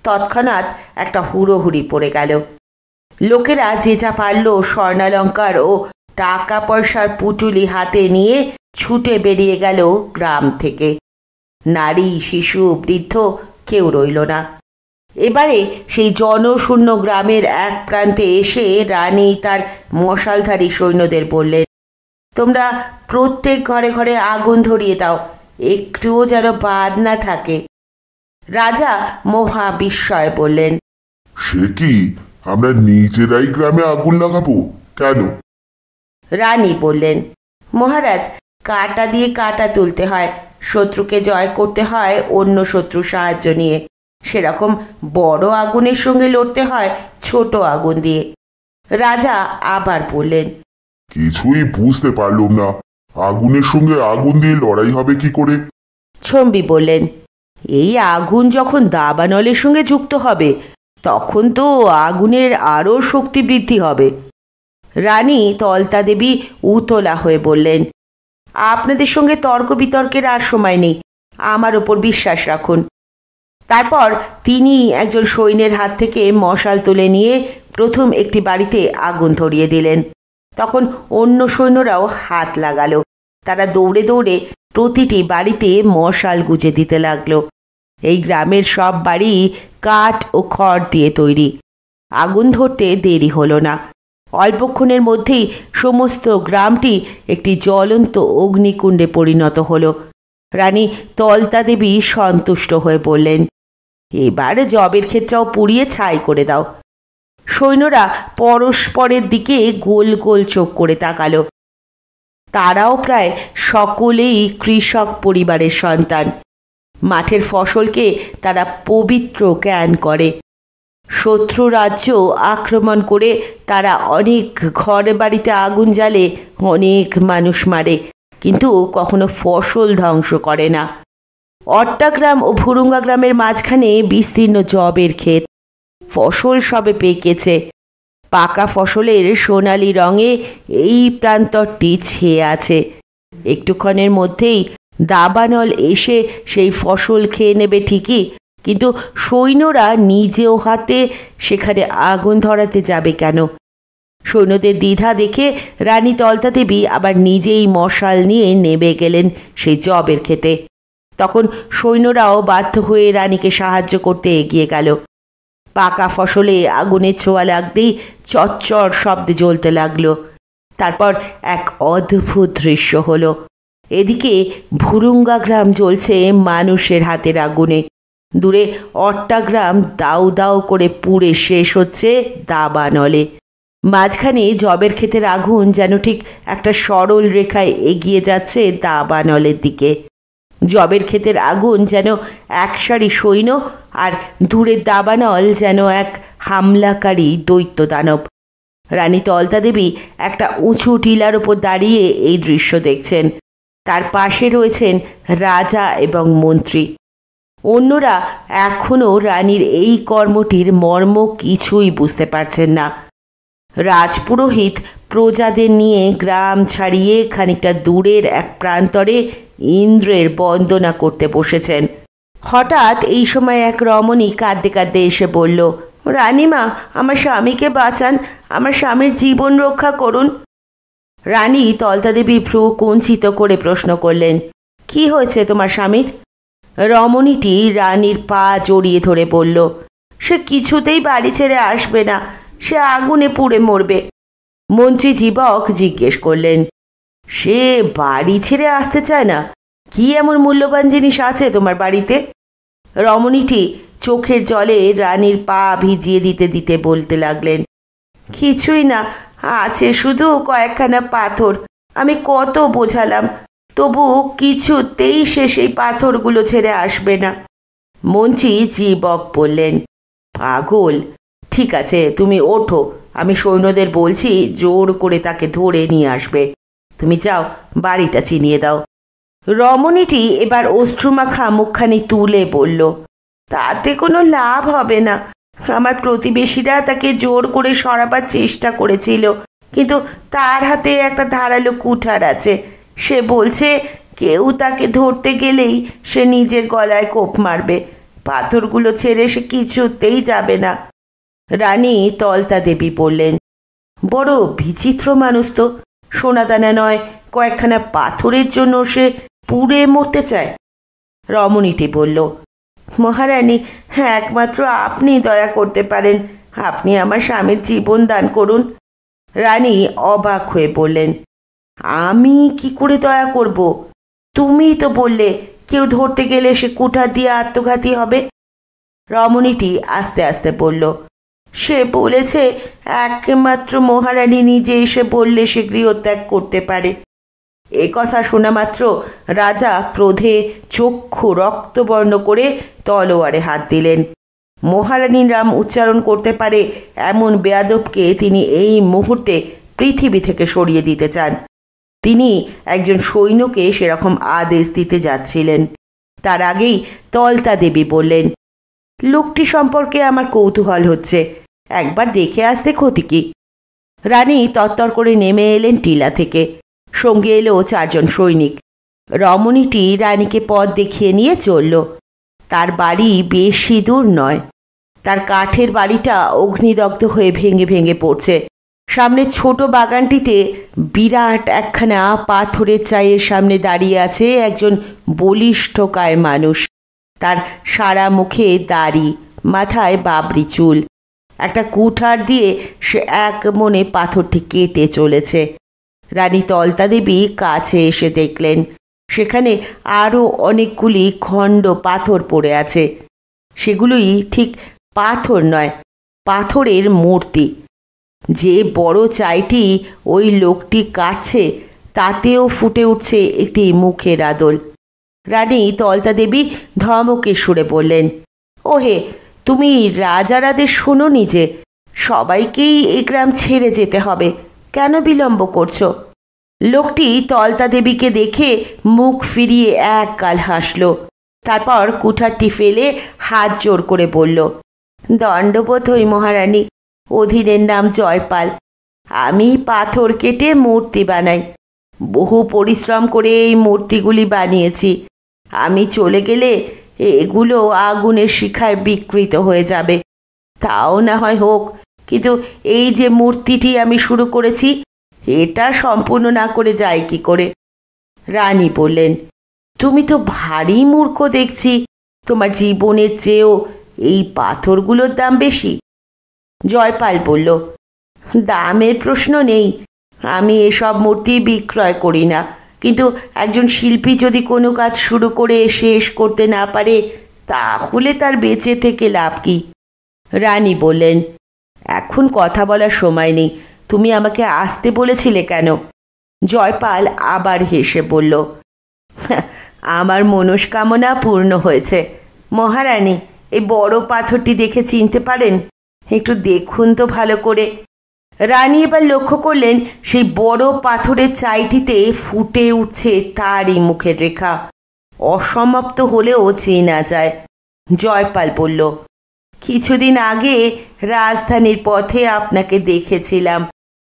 তৎক্ষণাৎ একটা হুড়োহুড়ি পড়ে গেল। লোকেরা যে যা পারল স্বর্ণালঙ্কার ও টাকা পয়সার পুটুলি হাতে নিয়ে ছুটে বেরিয়ে গেল গ্রাম থেকে। নারী, শিশু, বৃদ্ধ কেউ রইল না। এবারে সেই জনশূন্য গ্রামের এক প্রান্তে এসে রানী তার মশালধারী সৈন্যদের বললেন, তোমরা প্রত্যেক ঘরে ঘরে আগুন ধরিয়ে দাও, একটুও যেন বাদ না থাকে। রাজা মহা বিস্ময়ে বললেন, সে কি, আমরা নিজেরাই গ্রামে আগুন লাগাবো? কেন? রানী বললেন, মহারাজ, কাঁটা দিয়ে কাঁটা তুলতে হয়, শত্রুকে জয় করতে হয় অন্য শত্রুর সাহায্য নিয়ে, সেরকম বড় আগুনের সঙ্গে লড়তে হয় ছোট আগুন দিয়ে। রাজা আবার বললেন, কিছুই বুঝতে পারলাম না, আগুনের সঙ্গে আগুন দিয়ে লড়াই হবে কি করে? ছম্বি বললেন, এই আগুন যখন দাবানলের সঙ্গে যুক্ত হবে তখন তো আগুনের আরও শক্তি বৃদ্ধি হবে। রানী তলতা দেবী উতলা হয়ে বললেন, আপনাদের সঙ্গে তর্ক বিতর্কের আর সময় নেই, আমার ওপর বিশ্বাস রাখুন। তারপর তিনি একজন সৈন্যের হাত থেকে মশাল তুলে নিয়ে প্রথম একটি বাড়িতে আগুন ধরিয়ে দিলেন। তখন অন্য সৈন্যরাও হাত লাগালো। তারা দৌড়ে দৌড়ে প্রতিটি বাড়িতে মশাল গুজে দিতে লাগলো। এই গ্রামের সব বাড়ি কাঠ ও খড় দিয়ে তৈরি। আগুন ধরতে দেরি হলো না। অল্পক্ষণের মধ্যেই সমস্ত গ্রামটি একটি জ্বলন্ত অগ্নিকুণ্ডে পরিণত হলো। রানী তলতা দেবী সন্তুষ্ট হয়ে বললেন, এবার জবের ক্ষেত্রেও পুড়িয়ে ছাই করে দাও। সৈন্যরা পরস্পরের দিকে গোল গোল চোখ করে তাকালো। তারাও প্রায় সকলেই কৃষক পরিবারের সন্তান। মাঠের ফসলকে তারা পবিত্র জ্ঞান করে। শত্রু রাজ্য আক্রমণ করে তারা অনেক ঘর বাড়িতে আগুন জ্বালে, অনেক মানুষ মারে, কিন্তু কখনো ফসল ধ্বংস করে না। অট্টাগ্রাম ও ভুরুঙ্গা গ্রামের মাঝখানে বিস্তীর্ণ জবের ক্ষেত। ফসল সবে পেকেছে। পাকা ফসলের সোনালি রঙে এই প্রান্তরটি ছেয়ে আছে। একটুক্ষণের মধ্যেই দাবানল এসে সেই ফসল খেয়ে নেবে ঠিকই, কিন্তু সৈন্যরা নিজেও হাতে সেখানে আগুন ধরাতে যাবে কেন? সৈন্যদের দ্বিধা দেখে রানী তলতা দেবী আবার নিজেই মশাল নিয়ে নেমে গেলেন সেই জবের খেতে। তখন সৈন্যরাও বাধ্য হয়ে রানীকে সাহায্য করতে এগিয়ে গেল। পাকা ফসলে আগুনের ছোঁয়া লাগতেই চচ্চর শব্দে জ্বলতে লাগলো। তারপর এক অদ্ভুত দৃশ্য হলো। এদিকে ভুরুঙ্গা গ্রাম জ্বলছে মানুষের হাতের আগুনে। দূরে অট্টাগ্রাম দাউ দাউ করে পুড়ে শেষ হচ্ছে দাবানলে। মাঝখানে জবের ক্ষেতের আগুন যেন ঠিক একটা সরল রেখায় এগিয়ে যাচ্ছে দাবানলের দিকে। জবের ক্ষেতের আগুন যেন এক সারি সৈন্য, আর দূরের দাবানল যেন এক হামলাকারী দৈত্য দানব। রানী তলতা দেবী একটা উঁচু টিলার ওপর দাঁড়িয়ে এই দৃশ্য দেখছেন। তার পাশে রয়েছেন রাজা এবং মন্ত্রী। অন্যরা এখনও রানীর এই কর্মটির মর্ম কিছুই বুঝতে পারছেন না। রাজপুরোহিত প্রজাদের নিয়ে গ্রাম ছাড়িয়ে খানিকটা দূরের এক প্রান্তরে ইন্দ্রের বন্দনা করতে বসেছেন। হঠাৎ এই সময় এক রমণী কাঁদতে কাঁদতে এসে বলল, রানীমা, আমার স্বামীকে বাঁচান, আমার স্বামীর জীবন রক্ষা করুন। রানী তলতা দেবী ভ্রু কুঞ্চিত করে প্রশ্ন করলেন, কি হয়েছে তোমার স্বামীর? রমণীটি রানীর পা জড়িয়ে ধরে বলল, সে কিছুতেই বাড়ি ছেড়ে আসবে না, সে আগুনে পুড়ে মরবে। মন্ত্রী জীবক জিজ্ঞেস করলেন, সে বাড়ি ছেড়ে আসতে চায় না? কি এমন মূল্যবান জিনিস আছে তোমার বাড়িতে? রমণীটি চোখের জলে রানীর পা ভিজিয়ে দিতে দিতে বলতে লাগলেন, কিছুই না, আছে শুধু কয়েকখানা পাথর। আমি কত বোঝালাম, তবু কিছুতেই সে সেই পাথরগুলো ছেড়ে আসবে না। মন্ত্রী জীবক বললেন, পাগল, ঠিক আছে, তুমি ওঠো, আমি সৈন্যদের বলছি জোর করে তাকে ধরে নিয়ে আসবে। তুমি যাও, বাড়িটা চিনিয়ে দাও। রমণীটি এবার অশ্রুমাখা মুখখানি তুলে বলল, তাতে কোনো লাভ হবে না। আমার প্রতিবেশীরা তাকে জোর করে সরাবার চেষ্টা করেছিল, কিন্তু তার হাতে একটা ধারালো কুঠার আছে। সে বলছে কেউ তাকে ধরতে গেলেই সে নিজের গলায় কোপ মারবে। পাথরগুলো ছেড়ে সে কিছুতেই যাবে না। রানী তলতা দেবী বললেন, বড় বিচিত্র মানুষ তো, সোনাদানা নয়, কয়েকখানা পাথরের জন্য সে পুড়ে মরতে চায়। রমণীটি বলল, মহারানী, হ্যাঁ, একমাত্র আপনি দয়া করতে পারেন, আপনি আমার স্বামীর জীবন দান করুন। রানী অবাক হয়ে বললেন, আমি কি করে দয়া করব? তুমিই তো বললে কেউ ধরতে গেলে সে কুঠার দিয়ে আত্মঘাতী হবে। রমণীটি আস্তে আস্তে বলল, সে বলেছে একমাত্র মহারানী নিজে এসে বললে সে গৃহত্যাগ করতে পারে। এ কথা শোনা মাত্র রাজা ক্রোধে চক্ষু রক্তবর্ণ করে তলোয়ারে হাত দিলেন। মহারানীর নাম উচ্চারণ করতে পারে এমন বেয়াদবকে তিনি এই মুহূর্তে পৃথিবী থেকে সরিয়ে দিতে চান। তিনি একজন সৈন্যকে সেরকম আদেশ দিতে যাচ্ছিলেন। তার আগেই তলতা দেবী বললেন, লোকটি সম্পর্কে আমার কৌতূহল হচ্ছে, একবার দেখে আসতে ক্ষতি কি? রানী তত্তর করে নেমে এলেন টিলা থেকে। সঙ্গে এলো 4 জন সৈনিক। রমণীটি রানীকে পথ দেখিয়ে নিয়ে চলল। তার বাড়ি বেশি দূর নয়। তার কাঠের বাড়িটা অগ্নিদগ্ধ হয়ে ভেঙে ভেঙে পড়ছে। সামনে ছোট বাগানটিতে বিরাট একখানা পাথরের চায়ের সামনে দাঁড়িয়ে আছে একজন বলিষ্ঠকায় মানুষ। তার সারা মুখে দাড়ি, মাথায় বাবরি চুল। একটা কুঠার দিয়ে সে এক মনে পাথরটি কেটে চলেছে। রানী তলতা দেবী কাছে এসে দেখলেন সেখানে আরও অনেকগুলি খণ্ড পাথর পড়ে আছে। সেগুলোই ঠিক পাথর নয়, পাথরের মূর্তি। যে বড় চাইটি ওই লোকটি কাটছে তাতেও ফুটে উঠছে একটি মুখের আদল। রানী তলতা দেবী ধমকের সুরে বললেন, ওহে, তুমি রাজার আদেশ শোনোনি যে সবাইকেই এই গ্রাম ছেড়ে যেতে হবে? কেন বিলম্ব করছো? লোকটি তলতা দেবীকে দেখে মুখ ফিরিয়ে এক গাল হাসল। তারপর কুঠারটি ফেলে হাত জোর করে বলল, দণ্ডবোধ হই মহারানী, অধীনের নাম জয়পাল। আমি পাথর কেটে মূর্তি বানাই। বহু পরিশ্রম করে এই মূর্তিগুলি বানিয়েছি। আমি চলে গেলে এগুলো আগুনের শিখায় বিকৃত হয়ে যাবে। তাও না হয় হোক, কিন্তু এই যে মূর্তিটি আমি শুরু করেছি এটা সম্পূর্ণ না করে যায় কি করে? রানী বললেন, তুমি তো ভারী মূর্খ দেখছি। তোমার জীবনের চেয়েও এই পাথরগুলোর দাম বেশি। জয়পাল বলল, দামের প্রশ্ন নেই, আমি এসব মূর্তি বিক্রয় করি না। কিন্তু একজন শিল্পী যদি কোনো কাজ শুরু করে শেষ করতে না পারে তাহলে তার বেঁচে থেকে লাভ কি? রানী বললেন, এখন কথা বলার সময় নেই। তুমি আমাকে আসতে বলেছিলে কেন? জয়পাল আবার হেসে বলল, আমার মনস্কামনা পূর্ণ হয়েছে। মহারানী, এই বড় পাথরটি দেখে চিনতে পারেন? একটু দেখুন তো ভালো করে। রানী এবার লক্ষ্য করলেন সেই বড় পাথরের চাইটিতে ফুটে উঠছে তারই মুখের রেখা। অসমাপ্ত হলেও চেনা যায়। জয়পাল বলল, কিছুদিন আগে রাজধানীর পথে আপনাকে দেখেছিলাম।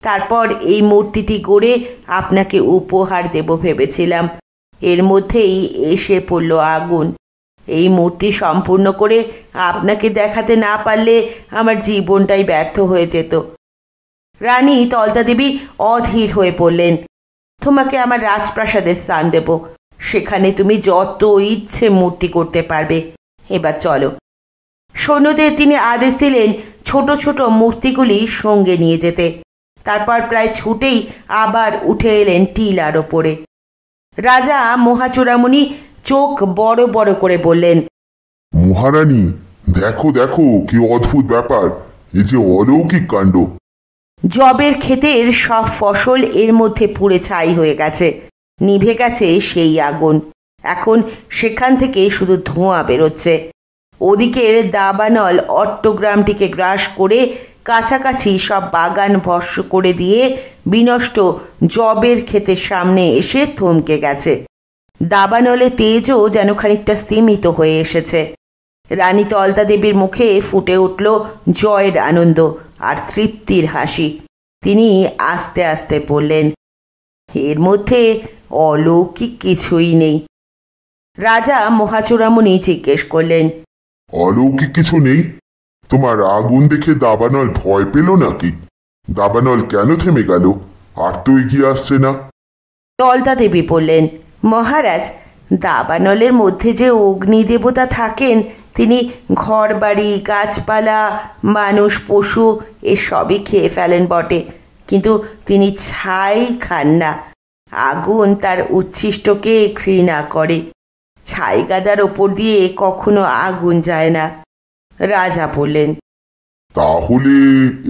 তারপর এই মূর্তিটি গড়ে আপনাকে উপহার দেব ভেবেছিলাম। এর মধ্যেই এসে পড়ল আগুন। এই মূর্তি সম্পূর্ণ করে আপনাকে দেখাতে না পারলে আমার জীবনটাই ব্যর্থ হয়ে যেত। রানী তলতা দেবী অধীর হয়ে পড়লেন, তোমাকে আমার রাজপ্রাসাদের স্থান দেব। সেখানে তুমি যত ইচ্ছে মূর্তি করতে পারবে। এবার চলো। সৈন্যদের তিনি আদেশ দিলেন ছোট ছোট মূর্তিগুলি সঙ্গে নিয়ে যেতে। তারপর প্রায় ছুটেই আবার উঠে এলেন টিলার ওপরে। রাজা মহাচূড়ামণি চোখ বড় বড় করে বললেন, মহারানী, দেখো দেখো, কি অদ্ভুত ব্যাপার! এ যে অলৌকিক কাণ্ড। জবের ক্ষেতের সব ফসল এর মধ্যে পুড়ে ছাই হয়ে গেছে। নিভে গেছে সেই আগুন। এখন সেখান থেকে শুধু ধোঁয়া বেরোচ্ছে। ওদিকের দাবানল অট্টগ্রামটিকে গ্রাস করে কাছাকাছি সব বাগান ভস্ম করে দিয়ে বিনষ্ট জবের ক্ষেতের সামনে এসে থমকে গেছে। দাবানলে তেজও যেন খানিকটা স্তিমিত হয়ে এসেছে। রানী তলতা দেবীর মুখে ফুটে উঠল জয়ের আনন্দ আর তৃপ্তির হাসি। তিনি আস্তে আস্তে বললেন, এর মধ্যে অলৌকিক কিছুই নেই। রাজা মহাচূড়ামণি জিজ্ঞেস করলেন, অলৌকিক কিছু নেই? তোমার আগুন দেখে দাবানল ভয় পেল নাকি? দাবানল কেন থেমে গেল? আর তো এগিয়ে আসছে না। তলতা দেবী বললেন, মহারাজ, দাবানলের মধ্যে যে অগ্নি দেবতা থাকেন তিনি ঘর বাড়ি, গাছপালা, মানুষ, পশু এসবই খেয়ে ফেলেন বটে, কিন্তু তিনি ছাই খান না। আগুন তার উচ্ছিষ্টকে ঘৃণা করে। ছাই গাদার ওপর দিয়ে কখনো আগুন যায় না। রাজা বললেন, তাহলে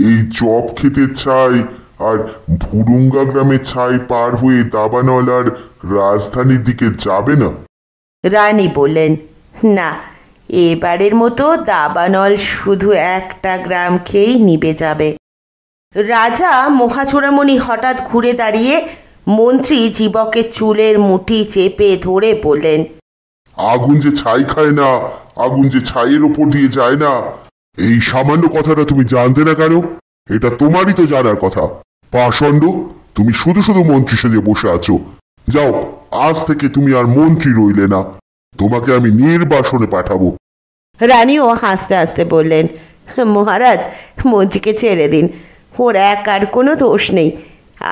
এই জব ক্ষেতের ছাই আর ভুরুঙ্গা গ্রামের ছাই পার হয়ে দাবানল আর রাজধানীর দিকে যাবে না? রানী বললেন, না, এবারের মতো দাবানল শুধু একটা গ্রাম খেয়েই নিভে যাবে। রাজা মহাচূড়ামণি হঠাৎ ঘুরে দাঁড়িয়ে মন্ত্রী জীবকের চুলের মুঠি চেপে ধরে বললেন, আগুন যে ছাই খায় না, আগুন যে ছাইয়ের ওপর দিয়ে যায় না, এই সামান্য কথাটা তুমি জানতে না কেন? এটা তোমারই তো জানার কথা। পাষণ্ড, তুমি শুধু শুধু মন্ত্রী সেজে বসে আছো। যাও, আজ থেকে তুমি আর মন্ত্রী রইলে না, তোমাকে আমি নির্বাসনে পাঠাবো। রানীও হাসতে হাসতে বললেন, মহারাজ, মন্ত্রীকে ছেড়ে দিন, ওর একার কোনো দোষ নেই।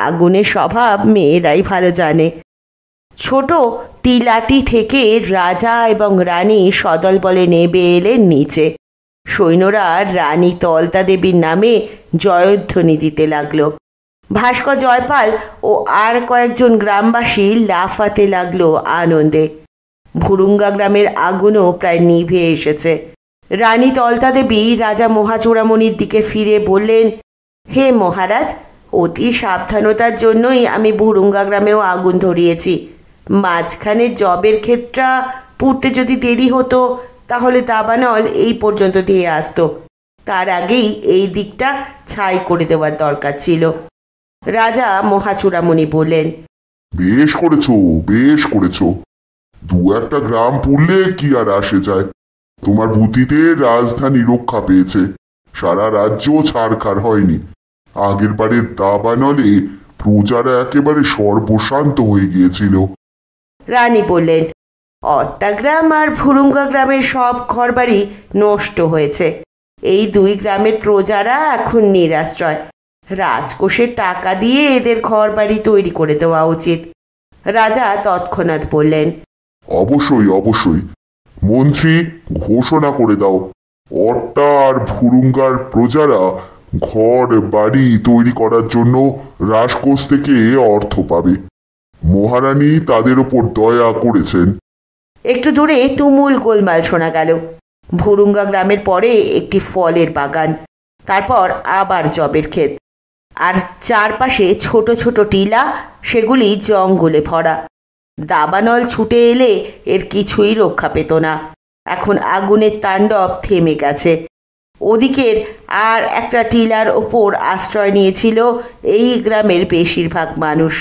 আগুনের স্বভাব মেয়েরাই ভালো জানে। ছোট টিলাটি থেকে রাজা এবং রানী সদল বলে নেবে এলেন নিচে। সৈন্যরা রানী তলতা দেবীর নামে জয়ধ্বনি দিতে লাগলো। ভাস্কর জয়পাল ও আর কয়েকজন গ্রামবাসী লাফাতে লাগলো আনন্দে। ভুরুঙ্গা গ্রামের আগুনও প্রায় নিভে এসেছে। রানী তলতা দেবী রাজা মহাচূড়ামণির দিকে ফিরে বললেন, হে মহারাজ, অতি সাবধানতার জন্যই আমি ভুরুঙ্গা গ্রামেও আগুন ধরিয়েছি। মাঝখানের জবের ক্ষেত্রা পুড়তে যদি দেরি হতো তাহলে দাবানল এই পর্যন্ত দিয়ে আসতো। তার আগেই এই দিকটা ছাই করে দেওয়ার দরকার ছিল। রাজা মহাচূড়ামণি বললেন, বেশ করেছো, বেশ করেছো। দু একটা গ্রাম পড়লে কি আর আসে যায়। তোমার বুদ্ধিতে রাজধানী রক্ষা পেয়েছে, সারা রাজ্য ছাড়খাড় হয়নি। আগের বারের দাবানলে প্রজারা একেবারে সর্বশান্ত হয়ে গিয়েছিল। রানী বললেন, অট্টাগ্রাম আর ভুরুঙ্গা গ্রামের সব ঘরবাড়ি নষ্ট হয়েছে। এই দুই গ্রামের প্রজারা এখন নিরাশ্রয়। রাজকোষের টাকা দিয়ে এদের ঘরবাড়ি তৈরি করে দেওয়া উচিত। রাজা তৎক্ষণাৎ বললেন, অবশ্যই অবশ্যই। মন্ত্রী, ঘোষণা করে দাও, অট্টা আর ভুরুঙ্গার প্রজারা ঘর বাড়ি তৈরি করার জন্য রাজকোষ থেকে অর্থ পাবে। মহারানী তাদের ওপর দয়া করেছেন। একটু দূরে তুমুল গোলমাল শোনা গেল। ভুরুঙ্গা গ্রামের পরে একটি ফলের বাগান, তারপর আবার জবের ক্ষেত, আর চারপাশে ছোট ছোট টিলা, সেগুলি জঙ্গলে ভরা। দাবানল ছুটে এলে এর কিছুই রক্ষা পেত না। এখন আগুনের তাণ্ডব থেমে গেছে। ওদিকের আর একটা টিলার ওপর আশ্রয় নিয়েছিল এই গ্রামের বেশিরভাগ মানুষ।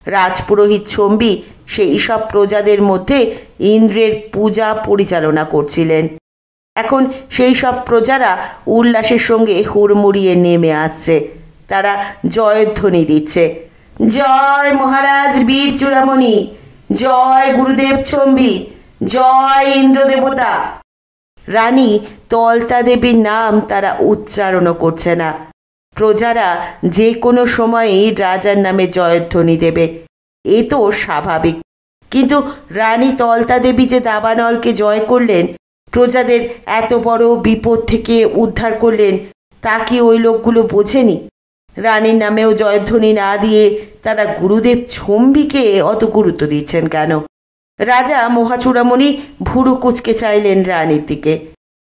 রাজপুরোহিত চম্বি সেই সব প্রজাদের মধ্যে ইন্দ্রের পূজা পরিচালনা করছিলেন। এখন সেই সব প্রজারা উল্লাসের সঙ্গে হুড়মুড়িয়ে নেমে আসছে। তারা জয়ধ্বনি দিচ্ছে, জয় মহারাজ বীর চূড়ামণি, জয় গুরুদেব চম্বি, জয় ইন্দ্রদেবতা। রানী তলতা দেবীর নাম তারা উচ্চারণও করছে না। প্রজারা যে কোনো সময়েই রাজার নামে জয়ধ্বনি দেবে, এ তো স্বাভাবিক। কিন্তু রানী তলতা দেবী যে দাবানলকে জয় করলেন, প্রজাদের এত বড় বিপদ থেকে উদ্ধার করলেন, তা কি ওই লোকগুলো বোঝেনি? রানীর নামেও জয়ধ্বনি না দিয়ে তারা গুরুদেব চম্বিকে অত গুরুত্ব দিচ্ছেন কেন? রাজা মহাচূড়ামণি ভুরু কুচকে চাইলেন রানীর দিকে।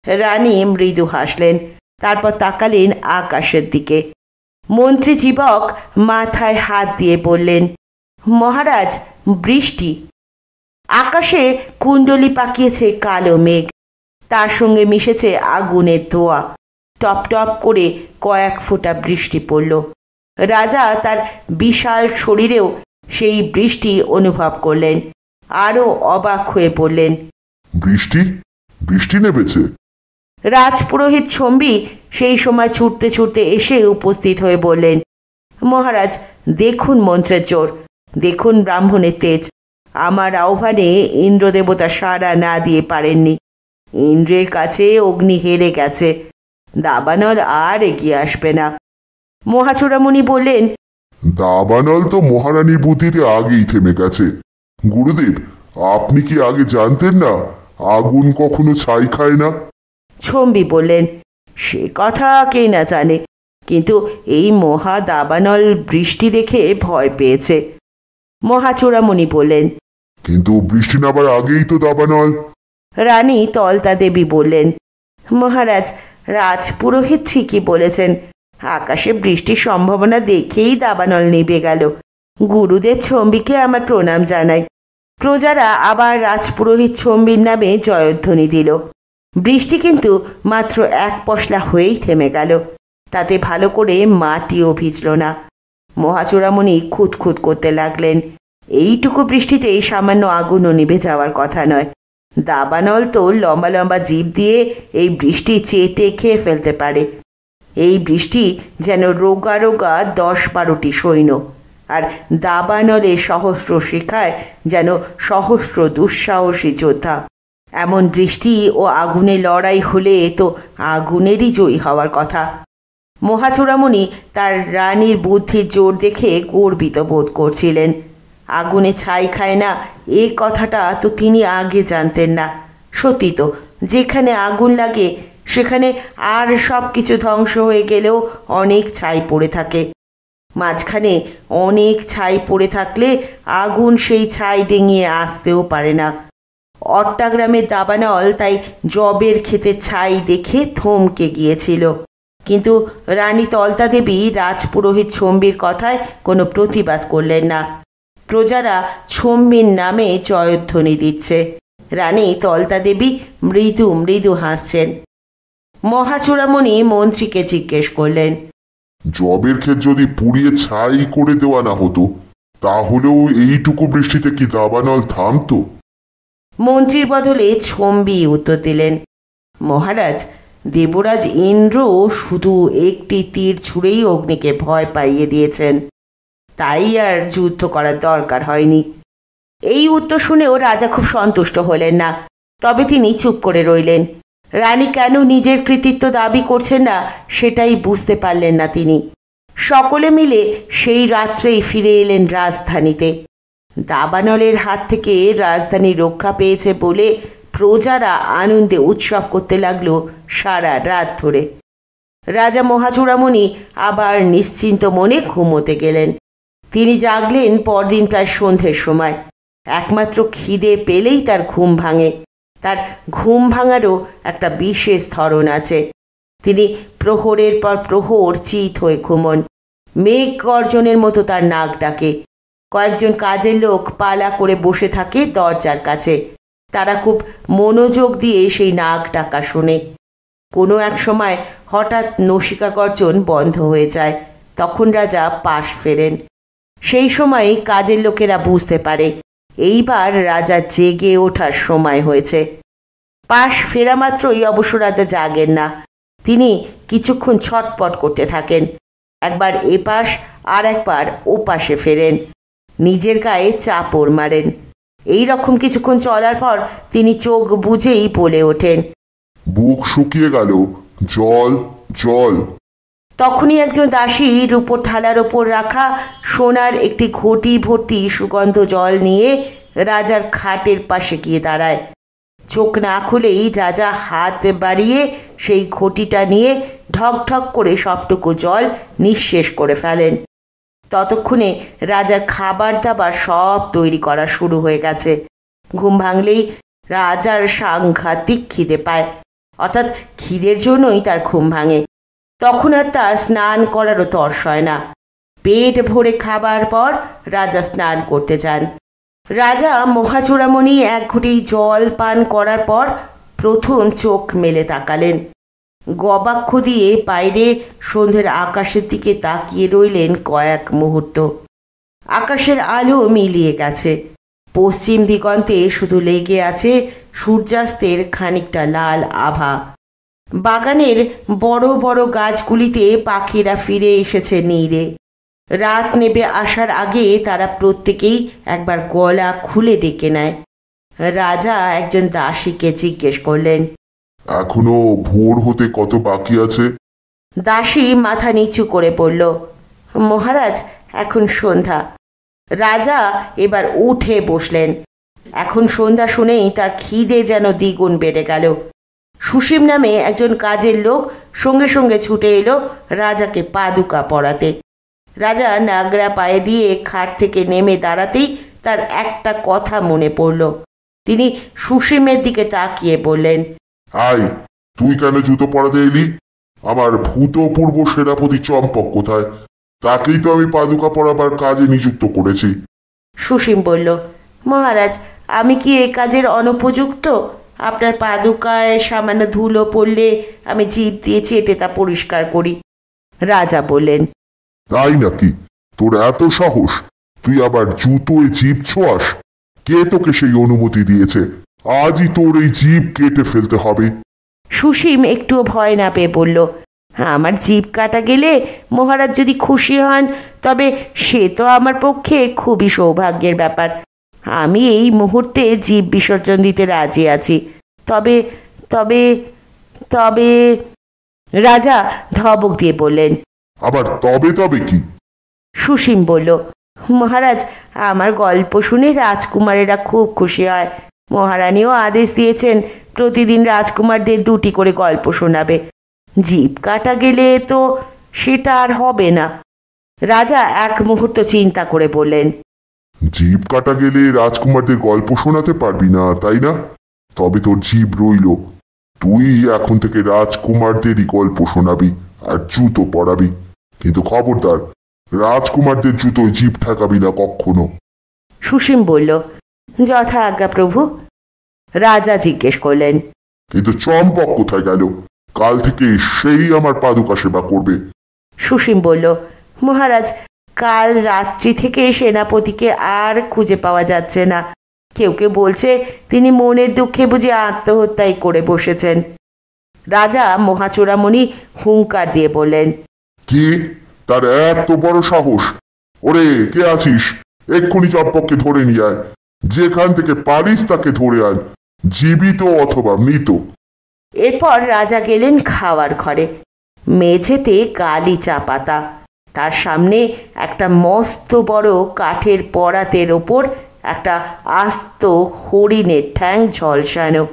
রানী মৃদু হাসলেন, তারপর তাকালেন আকাশের দিকে। মন্ত্রী জীবক মাথায় হাত দিয়ে বললেন, মহারাজ, বৃষ্টি। আকাশে কুণ্ডলি পাকিয়েছে কালো মেঘ, তার সঙ্গে মিশেছে আগুনের ধোঁয়া। টপ টপ করে কয়েক ফোঁটা বৃষ্টি পড়ল। রাজা তার বিশাল শরীরেও সেই বৃষ্টি অনুভব করলেন। আরও অবাক হয়ে পড়লেন, বৃষ্টি? বৃষ্টি নেমেছে? রাজপুরোহিত চম্বি সেই সময় ছুটতে ছুটতে এসে উপস্থিত হয়ে বললেন, মহারাজ, দেখুন মন্ত্রের জোর, দেখুন ব্রাহ্মণের তেজ। আমার আহ্বানে ইন্দ্রদেবতা সাড়া না দিয়ে পারেননি। ইন্দ্রের কাছে অগ্নি হেরে গেছে। দাবানল আর এগিয়ে আসবে না। মহাচূড়ামণি বললেন, দাবানল তো মহারানীর বুদ্ধিতে আগেই থেমে গেছে। গুরুদেব, আপনি কি আগে জানতেন না আগুন কখনো ছাই খায় না? চম্বি বললেন, সে কথা কে না জানে, কিন্তু এই মহা দাবানল বৃষ্টি দেখে ভয় পেয়েছে। মহাচূড়ামণি বললেন, কিন্তু বৃষ্টি নামার আগেই তো দাবানল। রানী তলতা দেবী বললেন, মহারাজ, রাজপুরোহিত ঠিকই বলেছেন। আকাশে বৃষ্টির সম্ভাবনা দেখেই দাবানল নিভে গেল। গুরুদেব চম্বিকে আমার প্রণাম জানাই। প্রজারা আবার রাজপুরোহিত চম্বির নামে জয়ধ্বনি দিল। বৃষ্টি কিন্তু মাত্র এক পশলা হয়েই থেমে গেল। তাতে ভালো করে মাটিও ভিজল না। মহাচূড়ামণি খুঁতখুত করতে লাগলেন। এইটুকু বৃষ্টিতেই সামান্য আগুনও নিভে যাওয়ার কথা নয়। দাবানল তো লম্বা লম্বা জিভ দিয়ে এই বৃষ্টি চেটে খেয়ে ফেলতে পারে। এই বৃষ্টি যেন রোগা রোগা 10-12টি সৈন্য, আর দাবানলের সহস্র শিখায় যেন সহস্র দুঃসাহসী যোদ্ধা। এমন বৃষ্টি ও আগুনে লড়াই হলে তো আগুনেরই জয়ী হওয়ার কথা। মহাচূড়ামণি তার রানীর বুদ্ধির জোর দেখে গর্বিত বোধ করছিলেন। আগুনে ছাই খায় না এ কথাটা তো তিনি আগে জানতেন না। সত্যি তো, যেখানে আগুন লাগে সেখানে আর সব কিছু ধ্বংস হয়ে গেলেও অনেক ছাই পড়ে থাকে। মাঝখানে অনেক ছাই পড়ে থাকলে আগুন সেই ছাই ডিঙিয়ে আসতেও পারে না। অট্টাগ্রামের দাবানল তাই জবের ক্ষেতে ছাই দেখে থমকে গিয়েছিল। কিন্তু রানী তলতা দেবী রাজপুরোহিত ছম্বির কথায় কোনো প্রতিবাদ করলেন না। প্রজারা ছম্বির নামে জয়ধ্বনি দিচ্ছে। রানী তলতা দেবী মৃদু মৃদু হাসছেন। মহাচূড়ামণি মন্ত্রীকে জিজ্ঞেস করলেন, জবের ক্ষেত যদি পুড়িয়ে ছাই করে দেওয়া না হতো তাহলেও এইটুকু বৃষ্টিতে কি দাবানল থামতো? মন্ত্রীর বদলে ছম্বি উত্তর দিলেন, মহারাজ, দেবরাজ ইন্দ্র শুধু একটি তীর ছুঁড়েই অগ্নিকে ভয় পাইয়ে দিয়েছেন, তাই আর যুদ্ধ করার দরকার হয়নি। এই উত্তর শুনেও রাজা খুব সন্তুষ্ট হলেন না। তবে তিনি চুপ করে রইলেন। রানী কেন নিজের কৃতিত্ব দাবি করছেন না সেটাই বুঝতে পারলেন না তিনি। সকলে মিলে সেই রাত্রেই ফিরে এলেন রাজধানীতে। দাবানলের হাত থেকে রাজধানী রক্ষা পেয়েছে বলে প্রজারা আনন্দে উৎসব করতে লাগলো সারা রাত ধরে। রাজা মহাচূড়ামণি আবার নিশ্চিন্ত মনে ঘুমোতে গেলেন। তিনি জাগলেন পরদিন প্রায় সন্ধ্যের সময়। একমাত্র খিদে পেলেই তার ঘুম ভাঙে। তার ঘুম ভাঙারও একটা বিশেষ ধরন আছে। তিনি প্রহরের পর প্রহর চিত হয়ে ঘুমন। মেঘ গর্জনের মতো তার নাক ডাকে। কয়েকজন কাজের লোক পালা করে বসে থাকে দরজার কাছে। তারা খুব মনোযোগ দিয়ে সেই নাক ডাকা শোনে। কোনো এক সময় হঠাৎ নসিকা গর্জন বন্ধ হয়ে যায়। তখন রাজা পাশ ফেরেন। সেই সময় কাজের লোকেরা বুঝতে পারে এইবার রাজা জেগে ওঠার সময় হয়েছে। পাশ ফেরা মাত্রই অবশ্য রাজা জাগেন না। তিনি কিছুক্ষণ ছটপট করতে থাকেন। একবার এপাশ আর একবার ওপাশে ফেরেন। নিজের গায়ে চাপড় মারেন। এই রকম কিছুক্ষণ চলার পর তিনি চোখ বুঝেই বলে ওঠেন, বুক শুকিয়ে গেল, জল জল। তখনই একজন দাসী রূপোর থালার ওপর রাখা সোনার একটি ঘটি ভর্তি সুগন্ধ জল নিয়ে রাজার খাটের পাশে গিয়ে দাঁড়ায়। চোখ না খুলেই রাজা হাত বাড়িয়ে সেই ঘটিটা নিয়ে ঢক ঢক করে সবটুকু জল নিঃশেষ করে ফেলেন। ততক্ষণে রাজার খাবার দাবার সব তৈরি করা শুরু হয়ে গেছে। ঘুম ভাঙলেই রাজার সাংঘাতিক খিদে পায়, অর্থাৎ খিদের জন্যই তার ঘুম ভাঙে। তখন আর তার স্নান করারও তর্স হয় না। পেট ভরে খাবার পর রাজা স্নান করতে যান। রাজা মহাচূড়ামণি এক ঘটি জল পান করার পর প্রথম চোখ মেলে তাকালেন। গবাক্ষ দিয়ে বাইরে সন্ধ্যের আকাশের দিকে তাকিয়ে রইলেন কয়েক মুহূর্ত। আকাশের আলো মিলিয়ে গেছে। পশ্চিম দিগন্তে শুধু লেগে আছে সূর্যাস্তের খানিকটা লাল আভা। বাগানের বড় বড় গাছগুলিতে পাখিরা ফিরে এসেছে নীড়ে। রাত নেবে আসার আগে তারা প্রত্যেকেই একবার গলা খুলে ডেকে নেয়। রাজা একজন দাসীকে জিজ্ঞেস করলেন, এখনো ভোর হতে কত বাকি আছে? দাসী মাথা নিচু করে বলল, মহারাজ, এখন সন্ধ্যা। রাজা এবার উঠে বসলেন। এখন সন্ধ্যা শুনেই তার খিদে যেন দ্বিগুণ বেড়ে গেল। সুসীম নামে একজন কাজের লোক সঙ্গে সঙ্গে ছুটে এলো রাজাকে পাদুকা পরাতে। রাজা নাগরা পায়ে দিয়ে খাট থেকে নেমে দাঁড়াতেই তার একটা কথা মনে পড়ল। তিনি সুসীমের দিকে তাকিয়ে বললেন, আয়, তুই কেন জুতো পরাতে এলি? আমার ভূতপূর্ব সেনাপতি চম্পক কোথায়? তাকেই তো আমি পাদুকা পরাবার কাজে নিযুক্ত করেছি। সুসীম বলল, মহারাজ, আমি কি এ কাজের অনুপযুক্ত? আপনার পাদুকায় সামান্য ধুলো পড়লে আমি জিভ দিয়ে চেটে তা পরিষ্কার করি। রাজা বললেন, তাই নাকি? তোর এত সাহস? তুই আবার জুতোয় জিভ ছোঁয়াস? কে তোকে সেই অনুমতি দিয়েছে? আজই তোর এই জিভ কেটে ফেলতে হবে। সুসীম একটুও ভয় না পেয়ে বলল, আমার জিভ কাটা গেলে মহারাজ যদি খুশি হন তবে সে তো আমার পক্ষে খুবই সৌভাগ্যের ব্যাপার। আমি এই মুহূর্তে জীব বিসর্জন দিতে রাজি আছি। তবে তবে তবে রাজা ধমক দিয়ে বললেন, আবার তবে তবে কি? সুসীম বলল, মহারাজ, আমার গল্প শুনে রাজকুমারেরা খুব খুশি হয়। মহারানীও আদেশ দিয়েছেন প্রতিদিন রাজকুমারদের 2টি করে গল্প শোনাবে। জিভ কাটা গেলে তো সেটা আর হবে না। রাজা এক মুহূর্ত চিন্তা করে বললেন, জিভ কাটা গেলে রাজকুমারদের গল্প শোনাতে পারবি না, তাই না? তবে তোর জিভ রইল। তুই এখন থেকে রাজকুমারদেরই গল্প শোনাবি আর জুতো পরাবি। কিন্তু খবরদার, রাজকুমারদের জুতোয় জিভ ঠেকাবি না কখনো। সুসীম বলল, যথা আজ্ঞা প্রভু। রাজা জিজ্ঞেস করলেন, কিন্তু চম্পক কোথায় গেল? কাল থেকে সেই আমার পাদুকা সেবা করবে। সুসীম বলল, মহারাজ, কাল রাত্রি থেকে সেনাপতিকে আর খুঁজে পাওয়া যাচ্ছে না। কেউ কেউ বলছে তিনি মনের দুঃখে বুঝি আত্মহত্যাই করে বসেছেন। রাজা মহাচূড়ামণি হুঙ্কার দিয়ে বললেন, কি? তার এত বড় সাহস? ওরে, কে আছিস? এক্ষুনি চম্পককে ধরে নিয়ে আয়। যেখান থেকে পারিস তাকে ধরে আন, জীবিত অথবা মৃত। এরপর রাজা গেলেন খাওয়ার ঘরে। মেঝেতে গালিচা পাতা, তার সামনে একটা মস্ত বড় কাঠের পরাতের ওপর একটা আস্ত হরিণের ঠ্যাং ঝলসানো।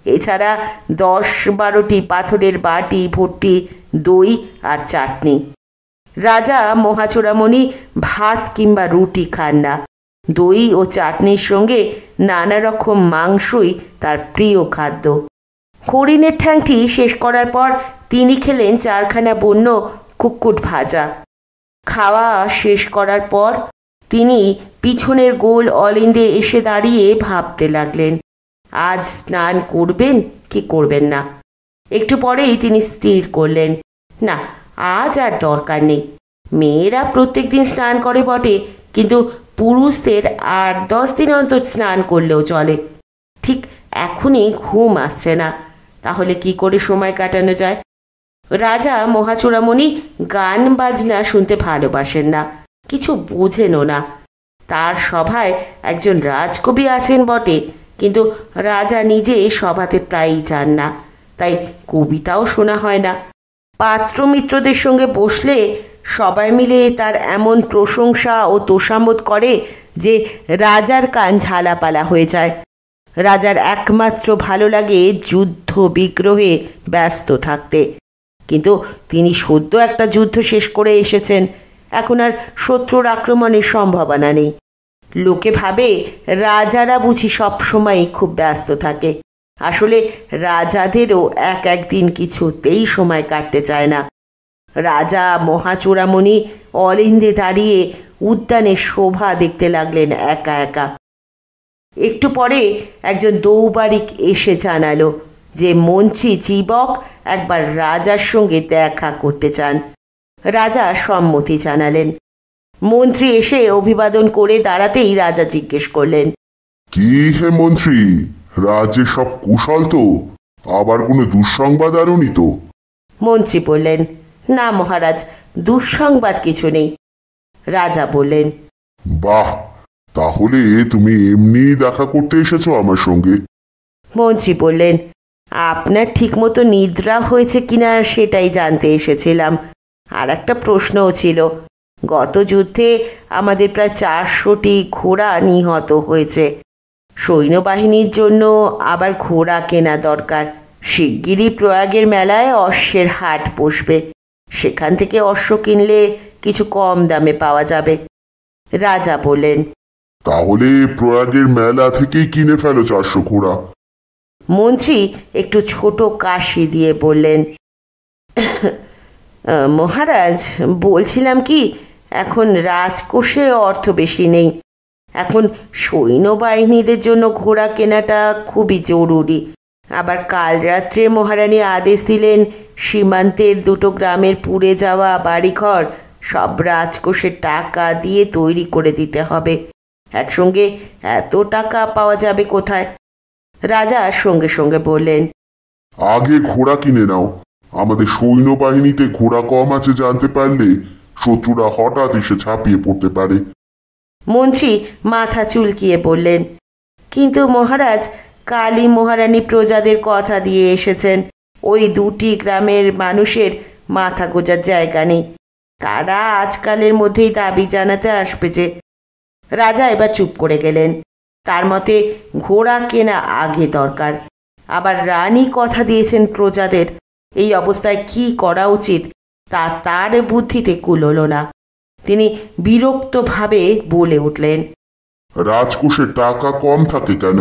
এছাড়া 10-12টি পাথরের বাটি ভর্তি দই আর চাটনি। রাজা মহাচূড়ামণি ভাত কিংবা রুটি খান না। দই ও চাটনির সঙ্গে নানা রকম মাংসই তার প্রিয় খাদ্য। হরিণের ঠ্যাংটি শেষ করার পর তিনি খেলেন 4খানা বন্য কুক্কুট ভাজা। খাওয়া শেষ করার পর তিনি পিছনের গোল অলিন্দে এসে দাঁড়িয়ে ভাবতে লাগলেন, আজ স্নান করবেন কি করবেন না। একটু পরেই তিনি স্থির করলেন, না, আজ আর দরকার নেই। মেয়েরা প্রত্যেক দিন স্নান করে বটে, কিন্তু পুরুষদের 8-10 দিন অন্তর স্নান করলেও চলে। ঠিক এখনই ঘুম আসছে না, তাহলে কি করে সময় কাটানো যায়? রাজা মহাচূড়ামণি গান বাজনা শুনতে ভালোবাসেন না, কিছু বোঝেনও না। তার সভায় একজন রাজকবি আছেন বটে, কিন্তু রাজা নিজে সভাতে প্রায়ই যান না, তাই কবিতাও শোনা হয় না। পাত্রমিত্রদের সঙ্গে বসলে সবাই মিলে তার এমন প্রশংসা ও তোষামোদ করে যে রাজার কান ঝালাপালা হয়ে যায়। রাজার একমাত্র ভালো লাগে যুদ্ধ বিগ্রহে ব্যস্ত থাকতে, কিন্তু তিনি সদ্য একটা যুদ্ধ শেষ করে এসেছেন। এখন আর শত্রুর আক্রমণের সম্ভাবনা নেই। লোকে ভাবে রাজারা বুঝি সবসময় খুব ব্যস্ত থাকে। আসলে রাজাদেরও এক দিন কিছুতেই সময় কাটতে চায় না। রাজা মহাচূড়ামণি অলিন্দে দাঁড়িয়ে উদ্যানের শোভা দেখতে লাগলেন একা একা। একটু পরে একজন দৌবারিক এসে জানালো যে মন্ত্রী জীবক একবার রাজার সঙ্গে দেখা করতে চান। রাজা সম্মতি জানালেন। মন্ত্রী এসে অভিবাদন করে দাঁড়াতেই রাজা জিজ্ঞেস করলেন, কি হে মন্ত্রী, রাজ্যে সব কুশল তো? আবার কোনো দুঃসংবাদ আনুনি তো? মন্ত্রী বললেন, না মহারাজ, দুঃসংবাদ কিছু নেই। রাজা বললেন, বাহ, তাহলে তুমি এমনি দেখা করতে এসেছো আমার সঙ্গে? মন্ত্রী বললেন, আপনার ঠিকমতো নিদ্রা হয়েছে কিনা সেটাই জানতে এসেছিলাম। আর একটা প্রশ্নও ছিল। গত যুদ্ধে আমাদের প্রায় 400টি ঘোড়া নিহত হয়েছে। সৈন্যবাহিনীর জন্য আবার ঘোড়া কেনা দরকার। শিগগিরই প্রয়াগের মেলায় অশ্বের হাট বসবে, সেখান থেকে অশ্ব কিনলে কিছু কম দামে পাওয়া যাবে। রাজা বললেন, তাহলে প্রয়াগের মেলা থেকেই কিনে ফেলো 400 ঘোড়া। মন্ত্রী একটু ছোট কাশি দিয়ে বললেন, মহারাজ, বলছিলাম কি, এখন রাজকোষে অর্থ বেশি নেই। এখন সৈন্যবাহিনীদের জন্য ঘোড়া কেনাটা খুবই জরুরি। আবার কাল রাত্রে মহারানী আদেশ দিলেন সীমান্তের দুটো গ্রামের পুড়ে যাওয়া বাড়িঘর সব রাজকোষের টাকা দিয়ে তৈরি করে দিতে হবে। একসঙ্গে এত টাকা পাওয়া যাবে কোথায়? রাজা সঙ্গে সঙ্গে বললেন, আগে ঘোড়া কিনে নাও। আমাদের সৈন্যবাহিনীতে ঘোড়া কম আছে জানতে পারলে শত্রুরা হঠাৎ এসে ঝাঁপিয়ে পড়তে পারে। মন্ত্রী মাথা চুলকিয়ে বললেন, কিন্তু মহারাজ, কালী মহারানী প্রজাদের কথা দিয়ে এসেছেন ওই দুটি গ্রামের মানুষের মাথা গোজার জায়গা নেই। তারা আজকালের মধ্যেই দাবি জানাতে আসবে যে। রাজা এবার চুপ করে গেলেন। তার মতে ঘোড়া কেনা আগে দরকার। আবার রানী কথা দিয়েছেন প্রজাদের। এই অবস্থায় কি করা উচিত তা তার বুদ্ধিতে কুলোল না। তিনি বিরক্তভাবে বলে উঠলেন, রাজকোষে টাকা কম থাকে কেন?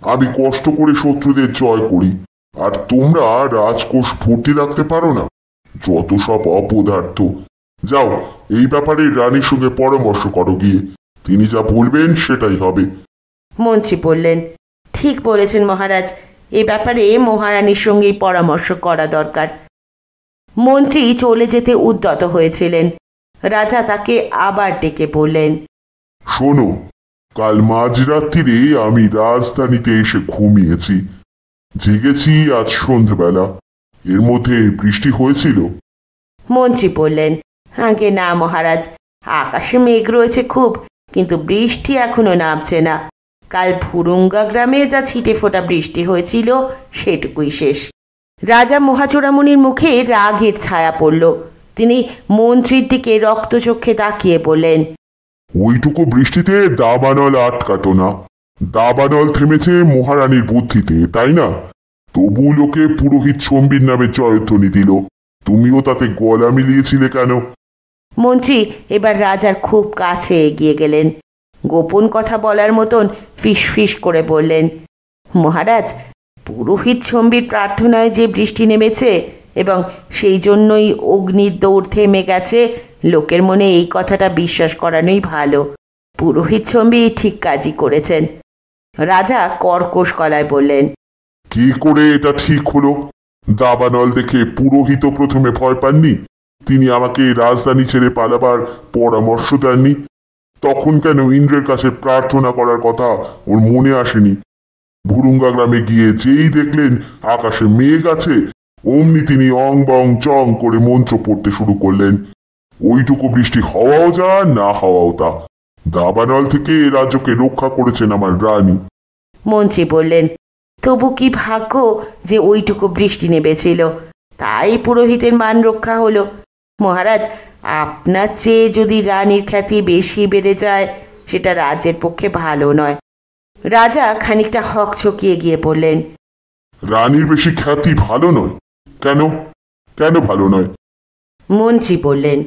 আমি কষ্ট করে শত্রুদের জয় করি, আর তোমরা রাজকোষ ভর্তি রাখতে পারো না? যত সব অপদার্থ। যাও, এই ব্যাপারে রানীর সঙ্গে পরামর্শ করো গিয়ে। তিনি যা বলবেন সেটাই হবে। মন্ত্রী বললেন, ঠিক বলেছেন মহারাজ, এ ব্যাপারে মহারানীর সঙ্গেই পরামর্শ করা দরকার। মন্ত্রী চলে যেতে উদ্যত হয়েছিলেন। রাজা তাকে আবার ডেকে বললেন, শোনো, কাল মাঝরাত্রিরে আমি রাজধানীতে এসে ঘুমিয়েছি। জেগেছি আজ সন্ধ্যেবেলা। এর মধ্যে বৃষ্টি হয়েছিল? মন্ত্রী বললেন, আগে না মহারাজ, আকাশে মেঘ রয়েছে খুব, কিন্তু বৃষ্টি এখনো নামছে না। কাল ভুরুঙ্গা গ্রামে যা ছিটে ফোটা বৃষ্টি হয়েছিল সেটুকুই শেষ। রাজা মহাচূড়ামণির মুখে রাগের ছায়া পড়ল। তিনি মন্ত্রীর দিকে রক্তচক্ষে তাকিয়ে বললেন, ওইটুকু বৃষ্টিতে দাবানল আটকাতো না। দাবানল থেমেছে মহারানীর বুদ্ধিতে, তাই না? তবু লোকে পুরোহিত সম্বির নামে জয়ধ্বনি দিল। তুমিও তাতে গলা মিলিয়েছিলে কেন? মন্ত্রী এবার রাজার খুব কাছে এগিয়ে গেলেন। গোপন কথা বলার মতন ফিস ফিস করে বললেন, মহারাজ, পুরোহিত সম্বির প্রার্থনায় যে বৃষ্টি নেমেছে এবং সেই জন্যই অগ্নির দৌড় থেমে গেছে, লোকের মনে এই কথাটা বিশ্বাস করানোই ভালো। পুরোহিত সম্বি ঠিক কাজই করেছেন। রাজা কর্কশ গলায় বললেন, কি করে এটা ঠিক হলো? দাবানল দেখে পুরোহিত প্রথমে ভয় পাননি? তিনি আমাকে রাজধানী ছেড়ে পালাবার পরামর্শ দেননি? তখন কেন ইন্দ্রের কাছে প্রার্থনা করার কথা ওর মনে আসেনি? ভুরুঙ্গা গ্রামে গিয়ে যেই দেখলেন আকাশে মেঘ আছে, অমনি তিনি অং বং চং করে মন্ত্র পড়তে শুরু করলেন। ওইটুকু বৃষ্টি হওয়াও যা, না হওয়াও তা। দাবানল থেকে রাজ্যকে রক্ষা করেছেন আমার রানী। মন্ত্রী বললেন, তবু কি ভাগ্য যে ওইটুকু বৃষ্টি নেমেছিল, তাই পুরোহিতের মান রক্ষা হলো। মহারাজ, আপনার চেয়ে যদি রানীর খ্যাতি বেশি বেড়ে যায়, সেটা রাজ্যের পক্ষে ভালো নয়। রাজা খানিকটা হকচকিয়ে গিয়ে বললেন, রানীর বেশি খ্যাতি ভালো নয়? কেন? কেন ভালো নয়? মন্ত্রী বললেন,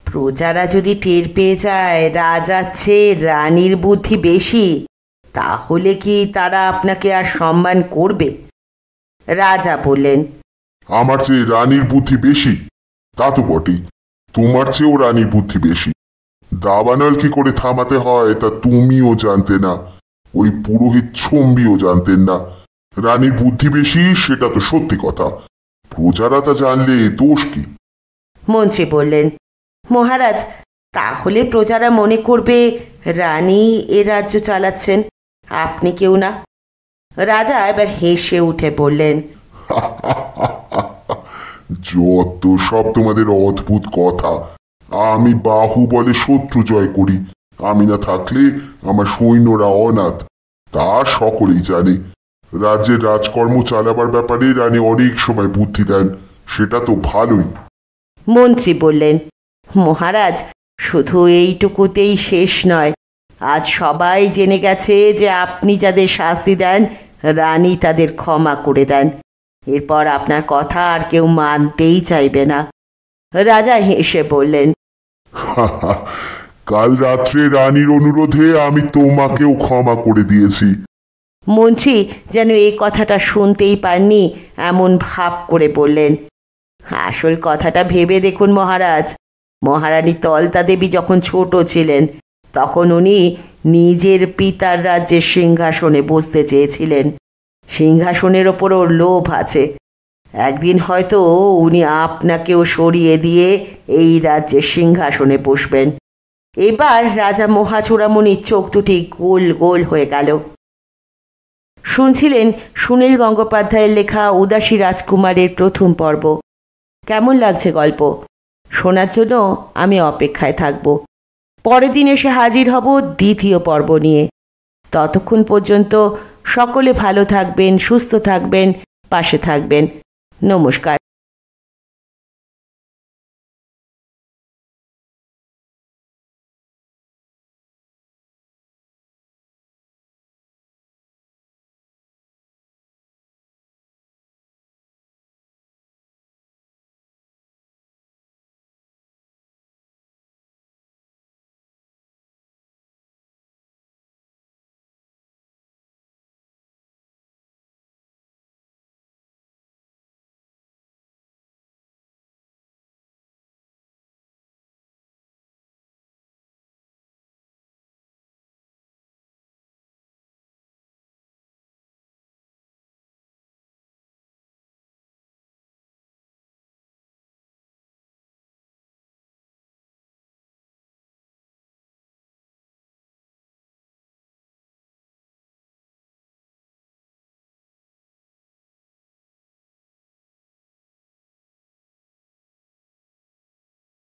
প্রজারা যদি টের পেয়ে যায় রাজার চেয়ে রানীর বুদ্ধি বেশি, তাহলে কি তারা আপনাকে আর সম্মান করবে? রাজা বললেন, আমার চেয়ে রানীর বুদ্ধি বেশি? তা তো বটেই। তোমার চেয়েও রানীর বুদ্ধি বেশি। দাবানল কি করে থামাতে হয় তা তুমিও জানতে না, ওই পুরোহিত সম্বিও জানতেন না। রানীর বুদ্ধি বেশি সেটা তো সত্যি কথা, প্রজারা তা জানলে দোষ কি? মন্ত্রী বললেন, মহারাজ, তাহলে প্রজারা মনে করবে রানী এ রাজ্য চালাচ্ছেন, আপনি কেউ না। রাজা এবার হেসে উঠে বললেন, যত সব তোমাদের অদ্ভুত কথা। আমি বাহু বলে শত্রু জয় করি। আমি না থাকলে আমার সৈন্যরা অনাথ, তা সকলেই জানে। রাজ্যের রাজকর্ম চালাবার ব্যাপারে রানী অনেক সময় বুদ্ধি দেন, সেটা তো ভালোই। মন্ত্রী বললেন, মহারাজ, শুধু এইটুকুতেই শেষ নয়। আজ সবাই জেনে গেছে যে আপনি যাদের শাস্তি দেন রানী তাদের ক্ষমা করে দেন। এরপর আপনার কথা আর কেউ মানতেই চাইবে না। রাজা হেসে বললেন, কাল রাত্রে রানীর অনুরোধে আমি তোমাকেও ক্ষমা করে দিয়েছি। মন্ত্রী যেন এই কথাটা শুনতেই পাননি এমন ভাব করে বললেন, আসল কথাটা ভেবে দেখুন মহারাজ, মহারানী তলতা দেবী যখন ছোট ছিলেন তখন উনি নিজের পিতার রাজ্যের সিংহাসনে বসতে চেয়েছিলেন। সিংহাসনের ওপর ওর লোভ আছে। একদিন হয়তো উনি আপনাকেও সরিয়ে দিয়ে এই রাজ্যের সিংহাসনে বসবেন। এবার রাজা মহাচূড়ামণির চোখ দুটি গোল গোল হয়ে গেল। শুনছিলেন সুনীল গঙ্গোপাধ্যায়ের লেখা উদাসী রাজকুমারের প্রথম পর্ব। কেমন লাগছে গল্প? শোনার জন্য আমি অপেক্ষায় থাকব। পরের দিন এসে হাজির হব দ্বিতীয় পর্ব নিয়ে। ততক্ষণ পর্যন্ত সকলে ভালো থাকবেন, সুস্থ থাকবেন, পাশে থাকবেন। নমস্কার।